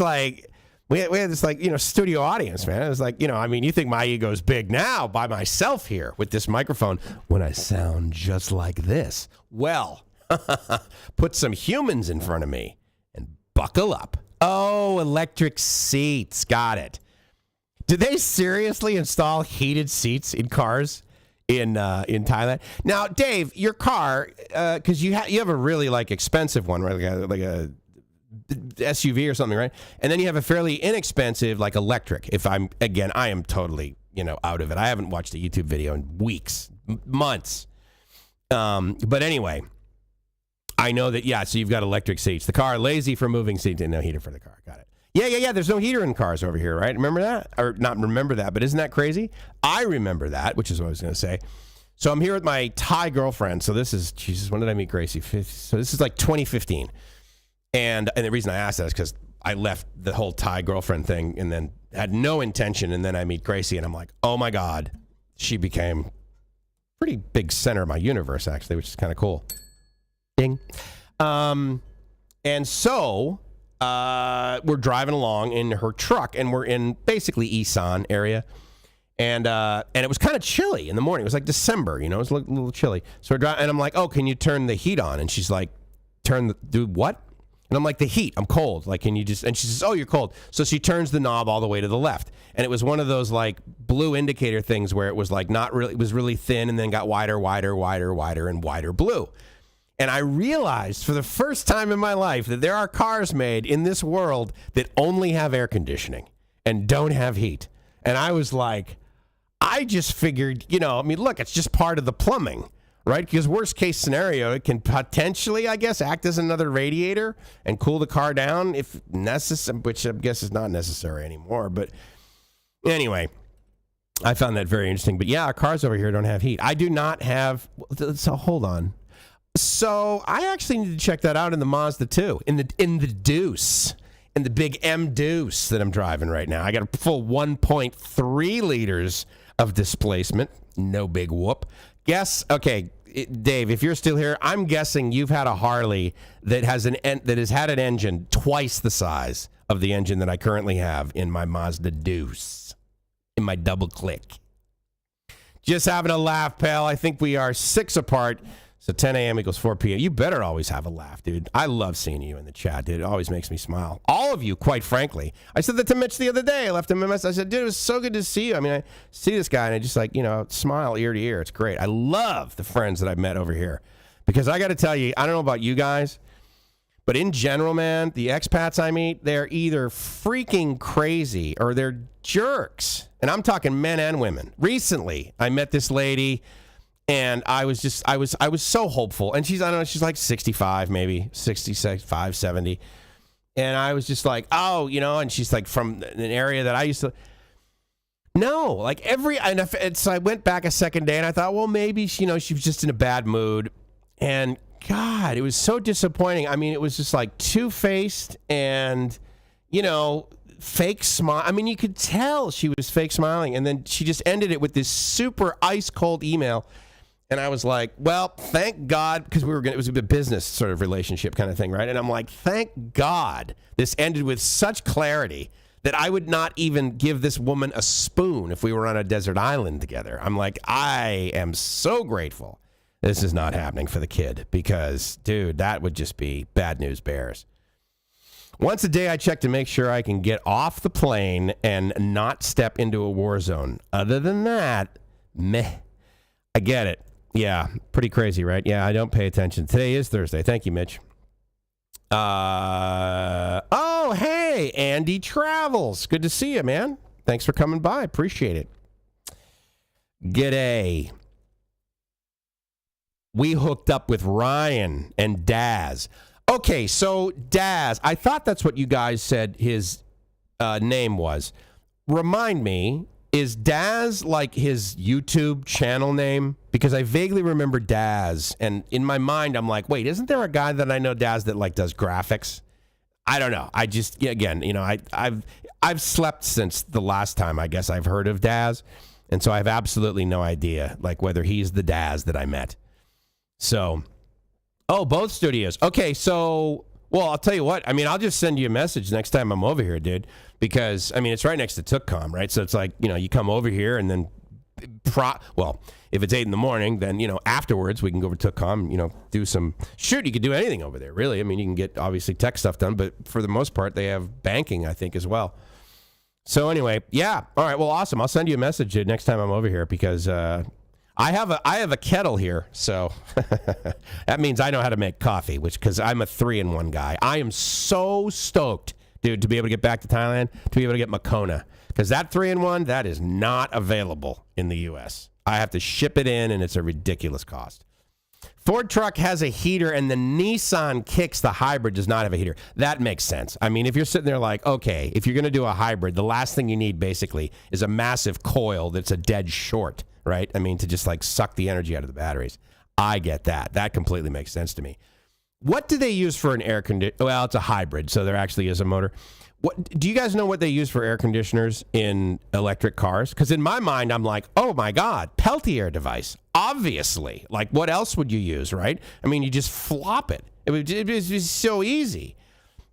we had this studio audience, man. It was you think my ego's big now by myself here with this microphone when I sound just like this. Well, put some humans in front of me and buckle up. Oh, electric seats. Got it. Did they seriously install heated seats in cars in Thailand? Now, Dave, your car, because you have a really like expensive one, right? Like a SUV or something, right? And then you have a fairly inexpensive like electric. I am totally out of it. I haven't watched a YouTube video in weeks, months. But anyway, I know that, yeah, so you've got electric seats. The car, lazy for moving seats, and no heater for the car. Got it. Yeah. There's no heater in cars over here, right? Remember that? Or not remember that, but isn't that crazy? I remember that, which is what I was going to say. So I'm here with my Thai girlfriend. So this is, Jesus, when did I meet Gracie? So this is like 2015. And the reason I asked that is because I left the whole Thai girlfriend thing and then had no intention. And then I meet Gracie and I'm like, oh my God, she became pretty big center of my universe, actually, which is kind of cool. Ding. And so we're driving along in her truck, and we're in basically Isan area, and it was kind of chilly in the morning. It was like December, it was a little chilly. So we're driving, and I'm like, "Oh, can you turn the heat on?" And she's like, "Do what?" And I'm like, "The heat. I'm cold. Like, can you just?" And she says, "Oh, you're cold." So she turns the knob all the way to the left, and it was one of those like blue indicator things where it was like not really, it was really thin, and then got wider, and wider blue. And I realized for the first time in my life that there are cars made in this world that only have air conditioning and don't have heat. And I was like, I just figured, look, it's just part of the plumbing, right? Because worst case scenario, it can potentially, I guess, act as another radiator and cool the car down if necessary, which I guess is not necessary anymore. But anyway, I found that very interesting. But yeah, our cars over here don't have heat. I do not have, so hold on. So I actually need to check that out in the Mazda 2, in the Deuce, in the big M Deuce that I'm driving right now. I got a full 1.3 liters of displacement. No big whoop. Okay, Dave, if you're still here, I'm guessing you've had a Harley that has had an engine twice the size of the engine that I currently have in my Mazda Deuce, in my double click. Just having a laugh, pal. I think we are 6 apart. So 10 a.m. equals 4 p.m. You better always have a laugh, dude. I love seeing you in the chat, dude. It always makes me smile. All of you, quite frankly. I said that to Mitch the other day. I left him a message. I said, dude, it was so good to see you. I mean, I see this guy, and I just smile ear to ear. It's great. I love the friends that I've met over here. Because I got to tell you, I don't know about you guys, but in general, man, the expats I meet, they're either freaking crazy or they're jerks. And I'm talking men and women. Recently, I met this lady, and I was so hopeful. And she's like 65, maybe 65, 70. And I was just like, oh, and she's like from an area that I used to. No, like so I went back a second day and I thought, well, maybe, she was just in a bad mood. And God, it was so disappointing. I mean, it was just like two-faced and, fake smile. I mean, you could tell she was fake smiling. And then she just ended it with this super ice-cold email. And I was like, well, thank God, because it was a business sort of relationship kind of thing, right? And I'm like, thank God this ended with such clarity that I would not even give this woman a spoon if we were on a desert island together. I'm like, I am so grateful this is not happening for the kid because, dude, that would just be bad news bears. Once a day, I check to make sure I can get off the plane and not step into a war zone. Other than that, meh. I get it. Yeah, pretty crazy, right? Yeah, I don't pay attention. Today is Thursday. Thank you, Mitch. Oh, hey, Andy Travels. Good to see you, man. Thanks for coming by. Appreciate it. G'day. We hooked up with Ryan and Daz. Okay, so Daz, I thought that's what you guys said his name was. Remind me, is Daz like his YouTube channel name? Because I vaguely remember Daz, and in my mind, I'm like, wait, isn't there a guy that I know, Daz, that like does graphics? I don't know. I just, again, I've slept since the last time I guess I've heard of Daz, and so I have absolutely no idea like whether he's the Daz that I met. So, both studios. Okay, so, well, I'll tell you what. I mean, I'll just send you a message next time I'm over here, dude. Because, I mean, it's right next to TookCom, right? So it's like, you come over here and then, if it's 8 in the morning, then, afterwards we can go over to TookCom, do some, you could do anything over there, really. I mean, you can get, obviously, tech stuff done, but for the most part, they have banking, I think, as well. So anyway, yeah. All right. Well, awesome. I'll send you a message next time I'm over here because I have a kettle here. So that means I know how to make coffee, because I'm a 3-in-1 guy. I am so stoked, dude, to be able to get back to Thailand, to be able to get Makona, because that 3-in-1, that is not available in the U.S. I have to ship it in, and it's a ridiculous cost. Ford truck has a heater, and the Nissan Kicks, the hybrid, does not have a heater. That makes sense. I mean, if you're sitting there like, okay, if you're going to do a hybrid, the last thing you need, basically, is a massive coil that's a dead short, right? I mean, to just, like, suck the energy out of the batteries. I get that. That completely makes sense to me. What do they use for an air conditioner? Well, it's a hybrid, so there actually is a motor. What do you guys know what they use for air conditioners in electric cars? Because in my mind, I'm like, oh my God, Peltier device. Obviously. Like, what else would you use, right? I mean, you just flop it. It would be so easy.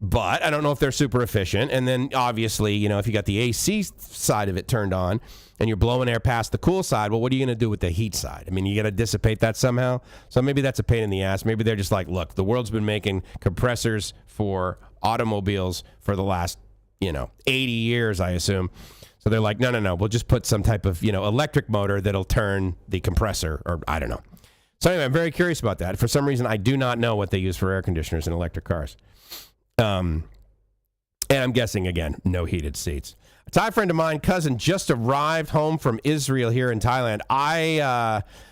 But I don't know if they're super efficient. And then obviously, you know, if you got the AC side of it turned on and you're blowing air past the cool side, well, what are you going to do with the heat side? I mean, you got to dissipate that somehow. So maybe that's a pain in the ass. Maybe they're just like, look, the world's been making compressors for automobiles for the last, 80 years, I assume. So they're like, no, we'll just put some type of, electric motor that'll turn the compressor, or I don't know. So anyway, I'm very curious about that. For some reason, I do not know what they use for air conditioners in electric cars. And I'm guessing, again, no heated seats. A Thai friend of mine, cousin, just arrived home from Israel here in Thailand.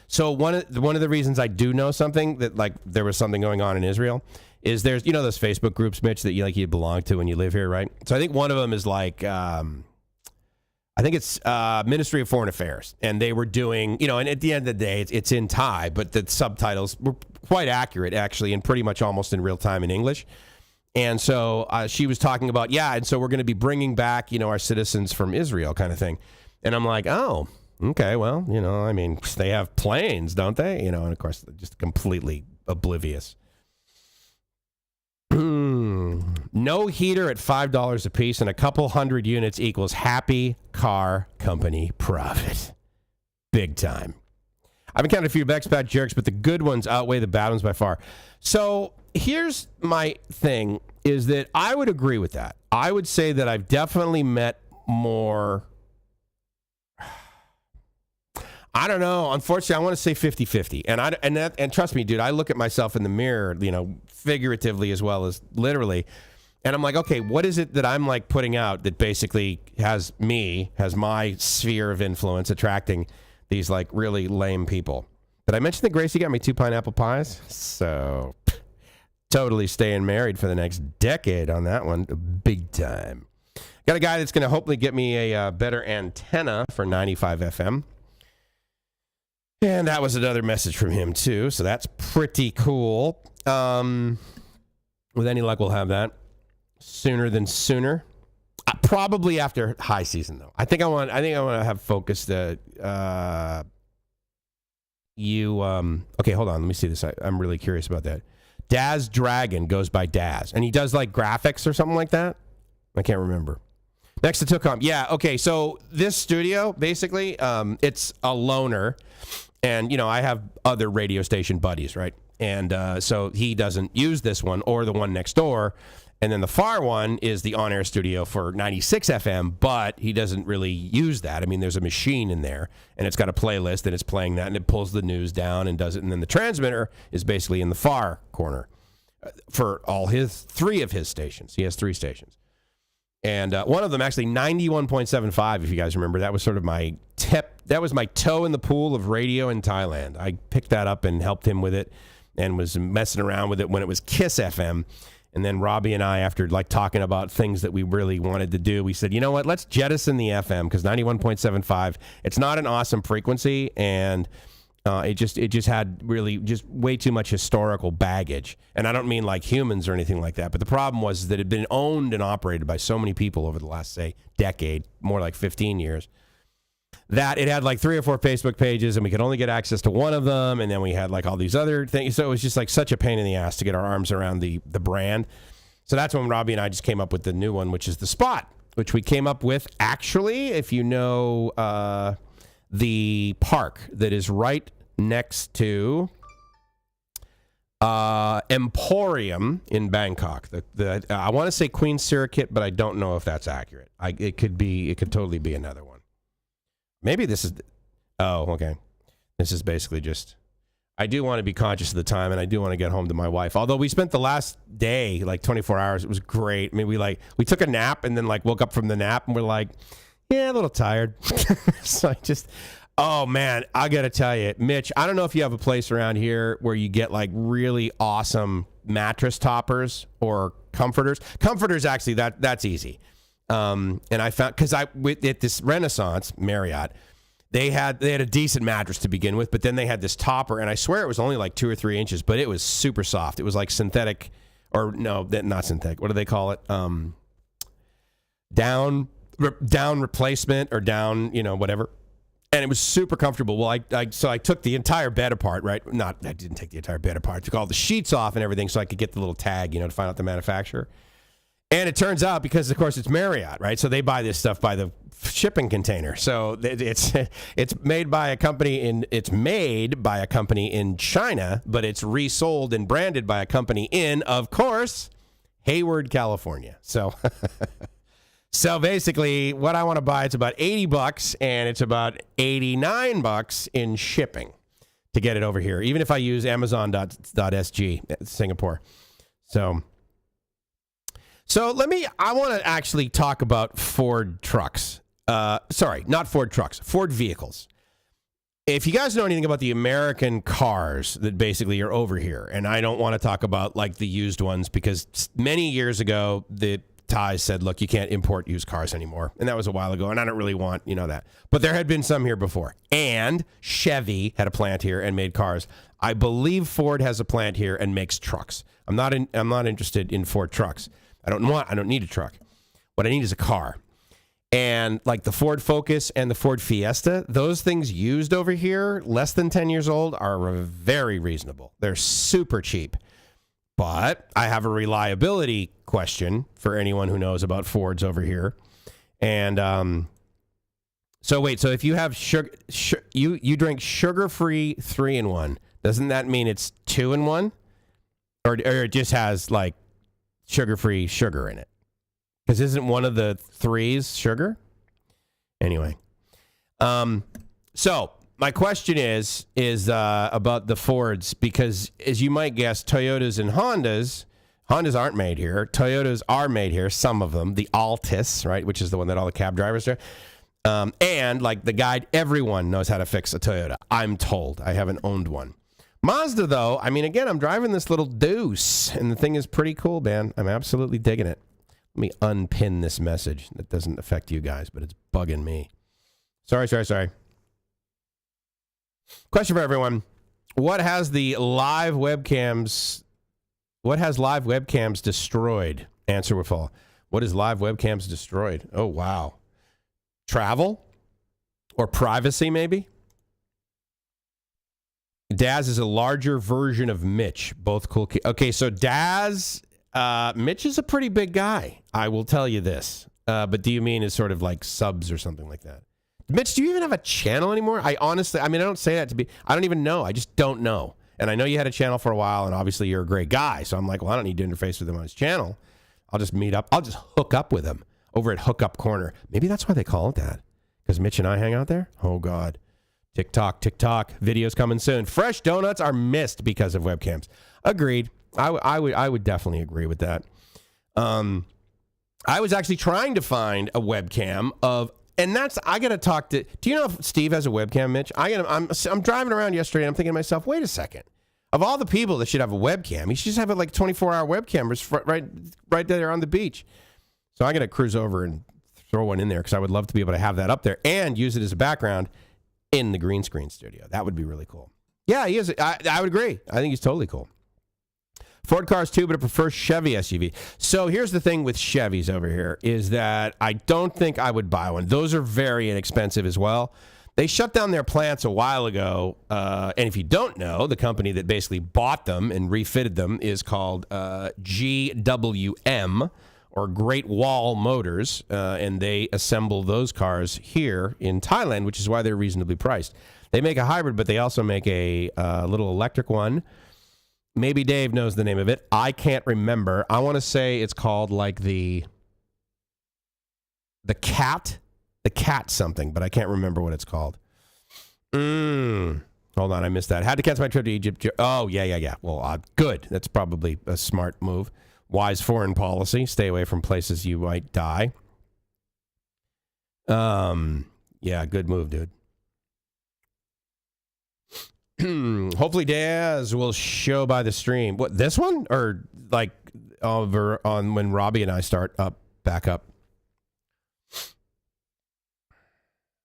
So one of the reasons I do know something, that like there was something going on in Israel, is there's, those Facebook groups, Mitch, that you belong to when you live here, right? So I think one of them is like, I think it's Ministry of Foreign Affairs. And they were doing, and at the end of the day, it's in Thai, but the subtitles were quite accurate, actually, and pretty much almost in real time in English. And so she was talking about, and so we're going to be bringing back, our citizens from Israel kind of thing. And I'm like, oh, okay, well, I mean, they have planes, don't they? And of course, just completely oblivious. No heater at $5 a piece and a couple hundred units equals happy car company profit. Big time. I've encountered a few expat jerks, but the good ones outweigh the bad ones by far. So here's my thing, is that I would agree with that. I would say that I've definitely met more. I don't know. Unfortunately, I want to say 50-50. And trust me, dude, I look at myself in the mirror, figuratively as well as literally. And I'm like, okay, what is it that I'm like putting out that basically has my sphere of influence attracting these like really lame people? Did I mention that Gracie got me 2 pineapple pies? So totally staying married for the next decade on that one. Big time. Got a guy that's going to hopefully get me a better antenna for 95 FM. And that was another message from him, too. So that's pretty cool. With any luck, we'll have that sooner than sooner. Probably after high season, though. I think I want to have focused. Okay, hold on. Let me see this. I'm really curious about that. Daz Dragon goes by Daz, and he does like graphics or something like that. I can't remember. Next to Tookom. Yeah, okay. So this studio, basically, it's a loner. And, I have other radio station buddies, right? And so he doesn't use this one or the one next door. And then the far one is the on-air studio for 96 FM, but he doesn't really use that. I mean, there's a machine in there, and it's got a playlist, and it's playing that, and it pulls the news down and does it. And then the transmitter is basically in the far corner for all 3 of his stations. He has 3 stations. And one of them, actually, 91.75, if you guys remember. That was sort of my tip. That was my toe in the pool of radio in Thailand. I picked that up and helped him with it and was messing around with it when it was Kiss FM. And then Robbie and I, after like talking about things that we really wanted to do, we said, you know what, let's jettison the FM, because 91.75, it's not an awesome frequency, and it just had really just way too much historical baggage. And I don't mean like humans or anything like that, but the problem was that it had been owned and operated by so many people over the last, say, decade, more like 15 years, that it had like 3 or 4 Facebook pages, and we could only get access to one of them, and then we had like all these other things. So it was just like such a pain in the ass to get our arms around the brand. So that's when Robbie and I just came up with the new one, which is the Spot, which we came up with, actually, if you know the park that is right next to Emporium in Bangkok. I want to say Queen Sirikit, but I don't know if that's accurate. It could totally be another one. Maybe this is. Oh, okay. This is basically just. I do want to be conscious of the time, and I do want to get home to my wife. Although we spent the last day, like 24 hours, it was great. I mean, we took a nap and then like woke up from the nap and we're like, yeah, a little tired. So oh man, I got to tell you, Mitch, I don't know if you have a place around here where you get like really awesome mattress toppers or comforters. Comforters, actually, that's easy. And I found, because at this Renaissance Marriott, they had a decent mattress to begin with, but then they had this topper, and I swear it was only like 2 or 3 inches, but it was super soft. It was like synthetic, or no, not synthetic. What do they call it? Down replacement or down, whatever. And it was super comfortable. Well, so I took the entire bed apart, right? I didn't take the entire bed apart. I took all the sheets off and everything so I could get the little tag, to find out the manufacturer. And it turns out, because of course it's Marriott, right? So they buy this stuff by the shipping container. So it's made by a company in China, but it's resold and branded by a company in, of course, Hayward, California. So so basically what I want to buy, it's about $80 and it's about $89 in shipping to get it over here, even if I use Amazon.sg Singapore. So I want to actually talk about Ford trucks. Sorry, not Ford trucks, Ford vehicles. If you guys know anything about the American cars that basically are over here, and I don't want to talk about like the used ones, because many years ago, the Thais said, look, you can't import used cars anymore. And that was a while ago, and I don't really want, that. But there had been some here before. And Chevy had a plant here and made cars. I believe Ford has a plant here and makes trucks. I'm not interested in Ford trucks. I don't need a truck. What I need is a car. And like the Ford Focus and the Ford Fiesta, those things used over here, less than 10 years old, are very reasonable. They're super cheap. But I have a reliability question for anyone who knows about Fords over here. And so if you have you drink sugar-free 3-in-1, doesn't that mean it's 2-in-1? Or it just has like sugar-free sugar in it? Because isn't one of the 3s sugar? Anyway. So my question is about the Fords, because as you might guess, Toyotas and Hondas aren't made here. Toyotas are made here, some of them. The Altis, right, which is the one that all the cab drivers do. And like the guide, everyone knows how to fix a Toyota, I'm told. I haven't owned one. Mazda, though, I mean, again, I'm driving this little Deuce, and the thing is pretty cool, man. I'm absolutely digging it. Let me unpin this message. That doesn't affect you guys, but it's bugging me. Sorry. Question for everyone. What has live webcams destroyed? Answer with all. What is live webcams destroyed? Oh, wow. Travel? Or privacy, maybe? Daz is a larger version of Mitch. Both cool. Okay, so Daz, Mitch is a pretty big guy. I will tell you this. But do you mean as sort of like subs or something like that? Mitch, do you even have a channel anymore? I don't say that to be, I don't even know. I just don't know. And I know you had a channel for a while, and obviously you're a great guy. So I'm like, well, I don't need to interface with him on his channel. I'll just meet up. I'll just hook up with him over at Hookup Corner. Maybe that's why they call it that. Because Mitch and I hang out there? Oh, God. TikTok. Videos coming soon. Fresh donuts are missed because of webcams. Agreed. I would definitely agree with that. I was actually trying to find a webcam of, and that's, I got to talk to, do you know if Steve has a webcam, Mitch? I'm driving around yesterday and I'm thinking to myself, wait a second. Of all the people that should have a webcam, he should just have it like 24-hour webcams right there on the beach. So I'm going to cruise over and throw one in there because I would love to be able to have that up there and use it as a background in the green screen studio. That would be really cool. Yeah, he is. I would agree. I think he's totally cool. Ford cars too, but I prefer Chevy SUV. So here's the thing with Chevys over here is that I don't think I would buy one. Those are very inexpensive as well. They shut down their plants a while ago. And if you don't know, the company that basically bought them and refitted them is called GWM, or Great Wall Motors. And they assemble those cars here in Thailand, which is why they're reasonably priced. They make a hybrid, but they also make a little electric one. Maybe Dave knows the name of it. I can't remember. I want to say it's called like the cat something, but I can't remember what it's called. Hold on, I missed that. Had to cancel my trip to Egypt. Oh, yeah. Well, good. That's probably a smart move. Wise foreign policy. Stay away from places you might die. Yeah, good move, dude. Hopefully Daz will show by the stream. What, this one? Or like over on when Robbie and I start back up?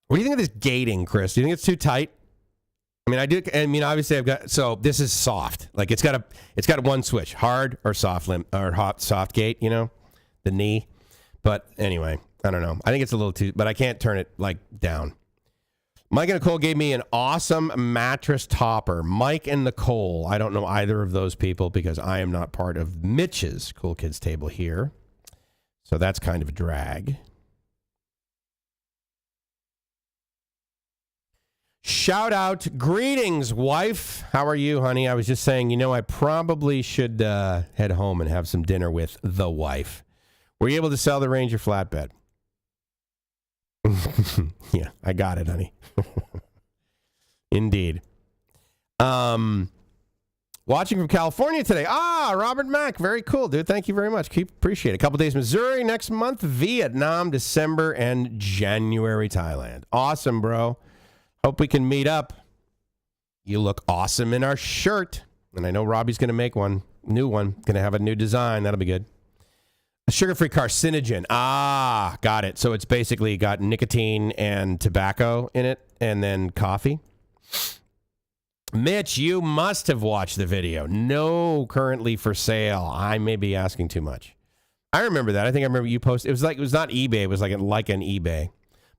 What do you think of this gating, Chris? Do you think it's too tight? I mean, obviously I've got, so this is soft. Like it's got one switch, hard or soft soft gate, you know, the knee. But anyway, I don't know. I think it's a little too, but I can't turn it like down. Mike and Nicole gave me an awesome mattress topper. Mike and Nicole. I don't know either of those people because I am not part of Mitch's Cool Kids table here. So that's kind of a drag. Shout out. Greetings, wife. How are you, honey? I was just saying, you know, I probably should head home and have some dinner with the wife. Were you able to sell the Ranger flatbed? Yeah, I got it, honey. Indeed. Watching from California today. Robert Mack. Very cool, dude. Thank you very much. Appreciate it. A couple days Missouri, next month Vietnam, December, and January Thailand. Awesome, bro. Hope we can meet up. You look awesome in our shirt. And I know Robbie's going to make one. New one. Going to have a new design. That'll be good. A sugar-free carcinogen. Got it. So it's basically got nicotine and tobacco in it, and then coffee. Mitch, you must have watched the video. No, currently for sale. I may be asking too much. I remember that. I think I remember you posted. It was not eBay. It was like an eBay.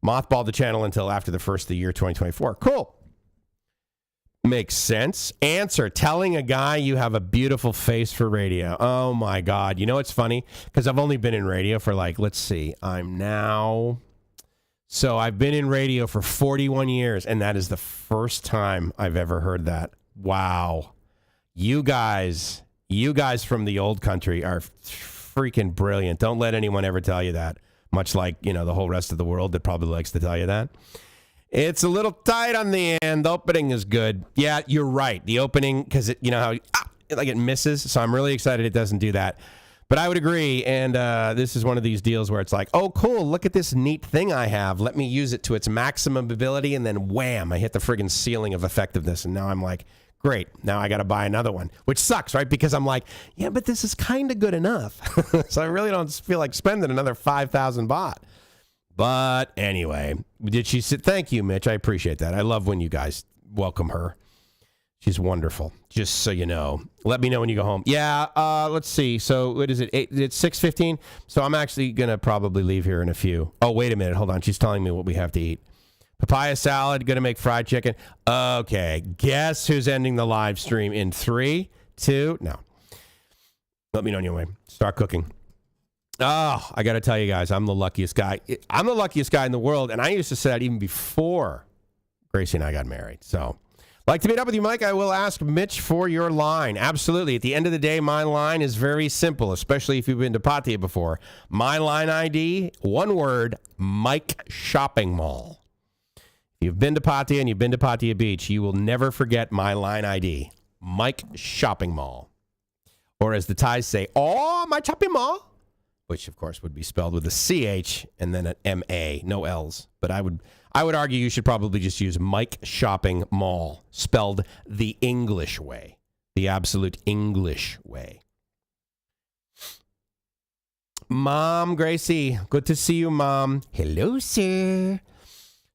Mothballed the channel until after the first of the year 2024. Cool. Makes sense. Answer. Telling a guy you have a beautiful face for radio. Oh, my God. You know, it's funny because I've only been in radio for let's see. So I've been in radio for 41 years, and that is the first time I've ever heard that. Wow. You guys from the old country are freaking brilliant. Don't let anyone ever tell you that. Much like, you know, the whole rest of the world that probably likes to tell you that. It's a little tight on the end. The opening is good. Yeah, you're right. The opening, because you know how it misses. So I'm really excited it doesn't do that. But I would agree. And this is one of these deals where it's like, oh, cool. Look at this neat thing I have. Let me use it to its maximum ability. And then wham, I hit the friggin' ceiling of effectiveness. And now I'm like, great. Now I got to buy another one, which sucks, right? Because I'm like, yeah, but this is kind of good enough. So I really don't feel like spending another 5,000 baht. But anyway, did she say, thank you, Mitch. I appreciate that. I love when you guys welcome her. She's wonderful. Just so you know. Let me know when you go home. Yeah, let's see. So what is it? It's 6:15. So I'm actually going to probably leave here in a few. Oh, wait a minute. Hold on. She's telling me what we have to eat. Papaya salad. Going to make fried chicken. Okay. Guess who's ending the live stream in 3, 2. No. Let me know on your way. Start cooking. Oh, I got to tell you guys, I'm the luckiest guy. I'm the luckiest guy in the world. And I used to say that even before Gracie and I got married. So, like to meet up with you, Mike. I will ask Mitch for your line. Absolutely. At the end of the day, my line is very simple, especially if you've been to Pattaya before. My line ID, one word, Mike Shopping Mall. If you've been to Pattaya and you've been to Pattaya Beach, you will never forget my line ID, Mike Shopping Mall. Or as the Thais say, oh, my shopping mall. Which, of course, would be spelled with a CH and then an MA, no L's. But I would argue you should probably just use Mike Shopping Mall, spelled the English way, the absolute English way. Mom, Gracie, good to see you, Mom. Hello, sir.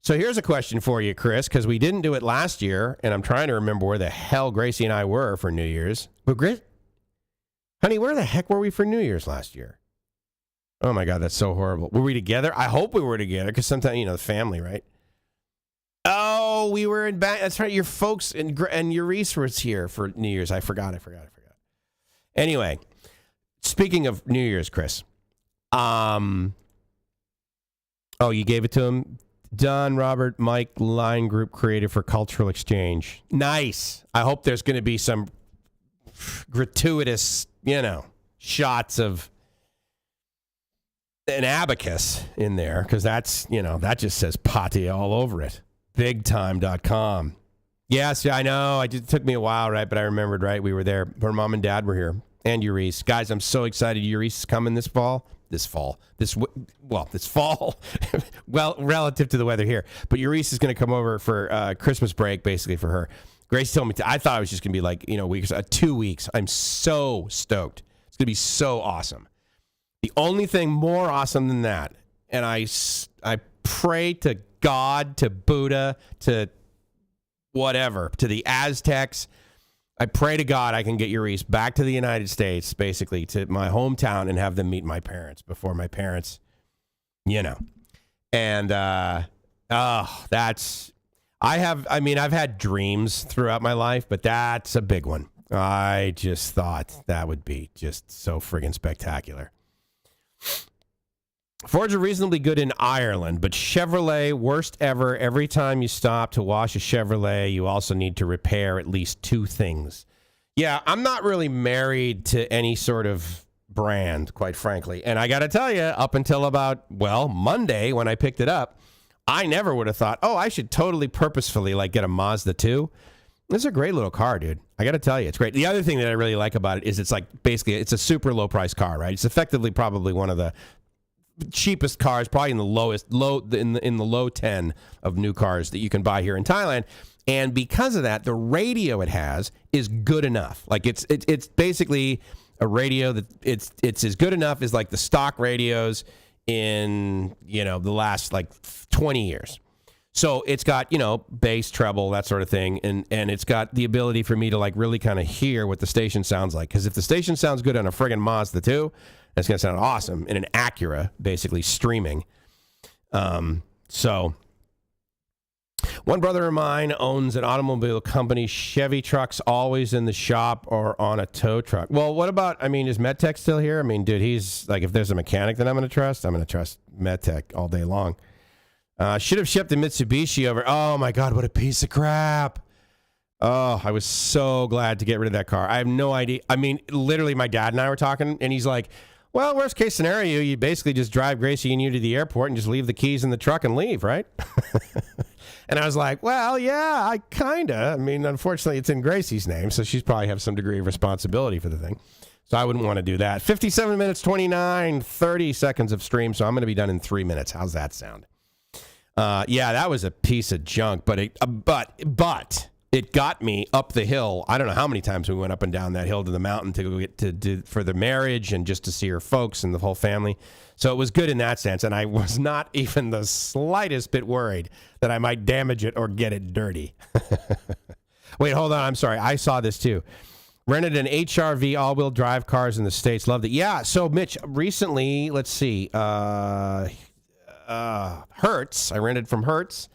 So here's a question for you, Chris, because we didn't do it last year, and I'm trying to remember where the hell Gracie and I were for New Year's. But honey, where the heck were we for New Year's last year? Oh, my God, that's so horrible. Were we together? I hope we were together because sometimes, you know, the family, right? Oh, we were in back. That's right. Your folks and your Reese was here for New Year's. I forgot. Anyway, speaking of New Year's, Chris. Oh, you gave it to him? Don, Robert, Mike, line group created for cultural exchange. Nice. I hope there's going to be some gratuitous, shots of an abacus in there, because that's, that just says Pate all over it. Bigtime.com. Yes, I know. It took me a while, right? But I remembered, right? We were there. Her mom and dad were here. And Euryce. Guys, I'm so excited. Euryce is coming this fall. This fall. Well, relative to the weather here. But Euryce is going to come over for Christmas break, basically, for her. Grace told me, I thought it was just going to be like, weeks, 2 weeks. I'm so stoked. It's going to be so awesome. The only thing more awesome than that, and I pray to God, to Buddha, to whatever, to the Aztecs, I pray to God I can get Euryce back to the United States, basically, to my hometown, and have them meet my parents before my parents, And, I've had dreams throughout my life, but that's a big one. I just thought that would be just so friggin' spectacular. Fords are reasonably good in Ireland, but Chevrolet, worst ever. Every time you stop to wash a Chevrolet, you also need to repair at least 2 things. Yeah, I'm not really married to any sort of brand, quite frankly. And I got to tell you, up until about, Monday when I picked it up, I never would have thought, I should totally purposefully get a Mazda 2. This is a great little car, dude. I got to tell you, it's great. The other thing that I really like about it is it's it's a super low price car, right? It's effectively probably one of the cheapest cars, probably in the low 10 of new cars that you can buy here in Thailand. And because of that, the radio it has is good enough. It's basically a radio that it's as good enough as the stock radios in the last 20 years. So it's got bass, treble, that sort of thing, and it's got the ability for me to really kind of hear what the station sounds like. Because if the station sounds good on a friggin' Mazda 2, that's gonna sound awesome in an Acura, basically streaming. So one brother of mine owns an automobile company. Chevy trucks always in the shop or on a tow truck. Well, what about, is MedTech still here? Dude, he's if there's a mechanic that I'm going to trust MedTech all day long. Should have shipped the Mitsubishi over. Oh my God, what a piece of crap. Oh, I was so glad to get rid of that car. I have no idea. Literally my dad and I were talking, and he's like, well, worst case scenario, you basically just drive Gracie and you to the airport and just leave the keys in the truck and leave, right? And I was like, well, yeah, I kind of. Unfortunately, it's in Gracie's name, so she's probably have some degree of responsibility for the thing. So I wouldn't want to do that. 57 minutes, 30 seconds of stream, so I'm going to be done in 3 minutes. How's that sound? Yeah, that was a piece of junk, but it got me up the hill. I don't know how many times we went up and down that hill to the mountain to go get for the marriage and just to see her folks and the whole family. So it was good in that sense, and I was not even the slightest bit worried that I might damage it or get it dirty. Wait, hold on. I'm sorry. I saw this too. Rented an HRV all-wheel drive cars in the States. Loved it. Yeah, so Mitch, recently, let's see, Hertz. I rented from Hertz.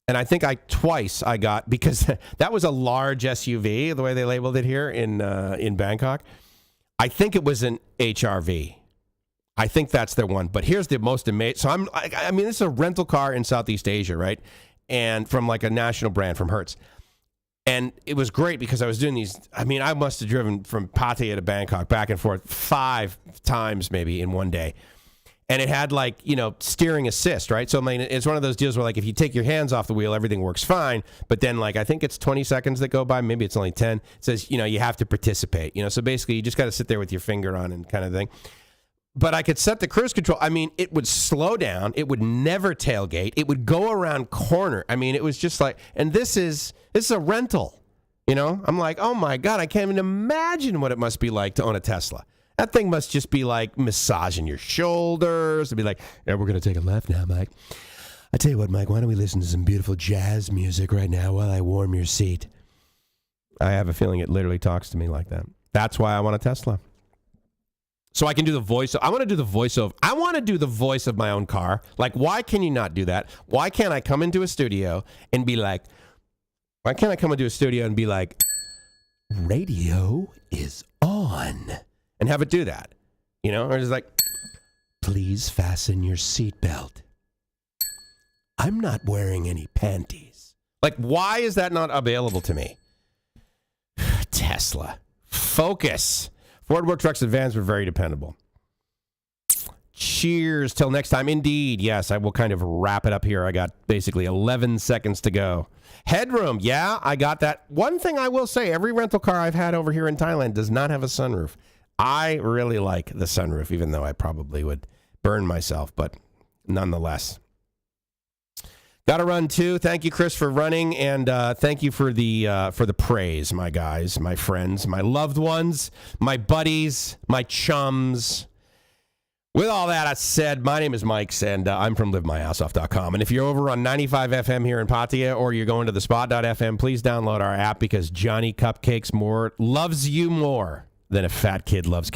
And I think twice I got, because that was a large SUV, the way they labeled it here in Bangkok. I think it was an HRV. I think that's their one. But here's the most amazing. So this is a rental car in Southeast Asia, right? And from a national brand, from Hertz. And it was great because I was doing these. I must have driven from Pattaya to Bangkok back and forth 5 times maybe in one day. And it had steering assist, right? So it's one of those deals where if you take your hands off the wheel, everything works fine. But then I think it's 20 seconds that go by. Maybe it's only 10. It says, you have to participate. So basically you just got to sit there with your finger on and kind of thing. But I could set the cruise control. It would slow down. It would never tailgate. It would go around corner. It was just and this is a rental, I'm like, oh my God, I can't even imagine what it must be like to own a Tesla. That thing must just be massaging your shoulders. It'd be yeah, we're going to take a left now, Mike. I tell you what, Mike, why don't we listen to some beautiful jazz music right now while I warm your seat? I have a feeling it literally talks to me like that. That's why I want a Tesla. So I can do the voice. I want to do the voiceover. I want to do the voice of my own car. Why can you not do that? Why can't I come into a studio and be like, radio is on, and have it do that, or just please fasten your seatbelt. I'm not wearing any panties. Why is that not available to me? Tesla. Focus. Ford work trucks and vans were very dependable. Cheers. Till next time. Indeed. Yes, I will kind of wrap it up here. I got basically 11 seconds to go. Headroom. Yeah, I got that. One thing I will say, every rental car I've had over here in Thailand does not have a sunroof. I really like the sunroof, even though I probably would burn myself, but nonetheless. Got to run too. Thank you, Chris, for running, and thank you for the praise, my guys, my friends, my loved ones, my buddies, my chums. With all that said, my name is Mike's, and I'm from LiveMyAssOff.com. And if you're over on 95 FM here in Pattaya, or you're going to the Spot.fm, please download our app, because Johnny Cupcakes loves you more than a fat kid loves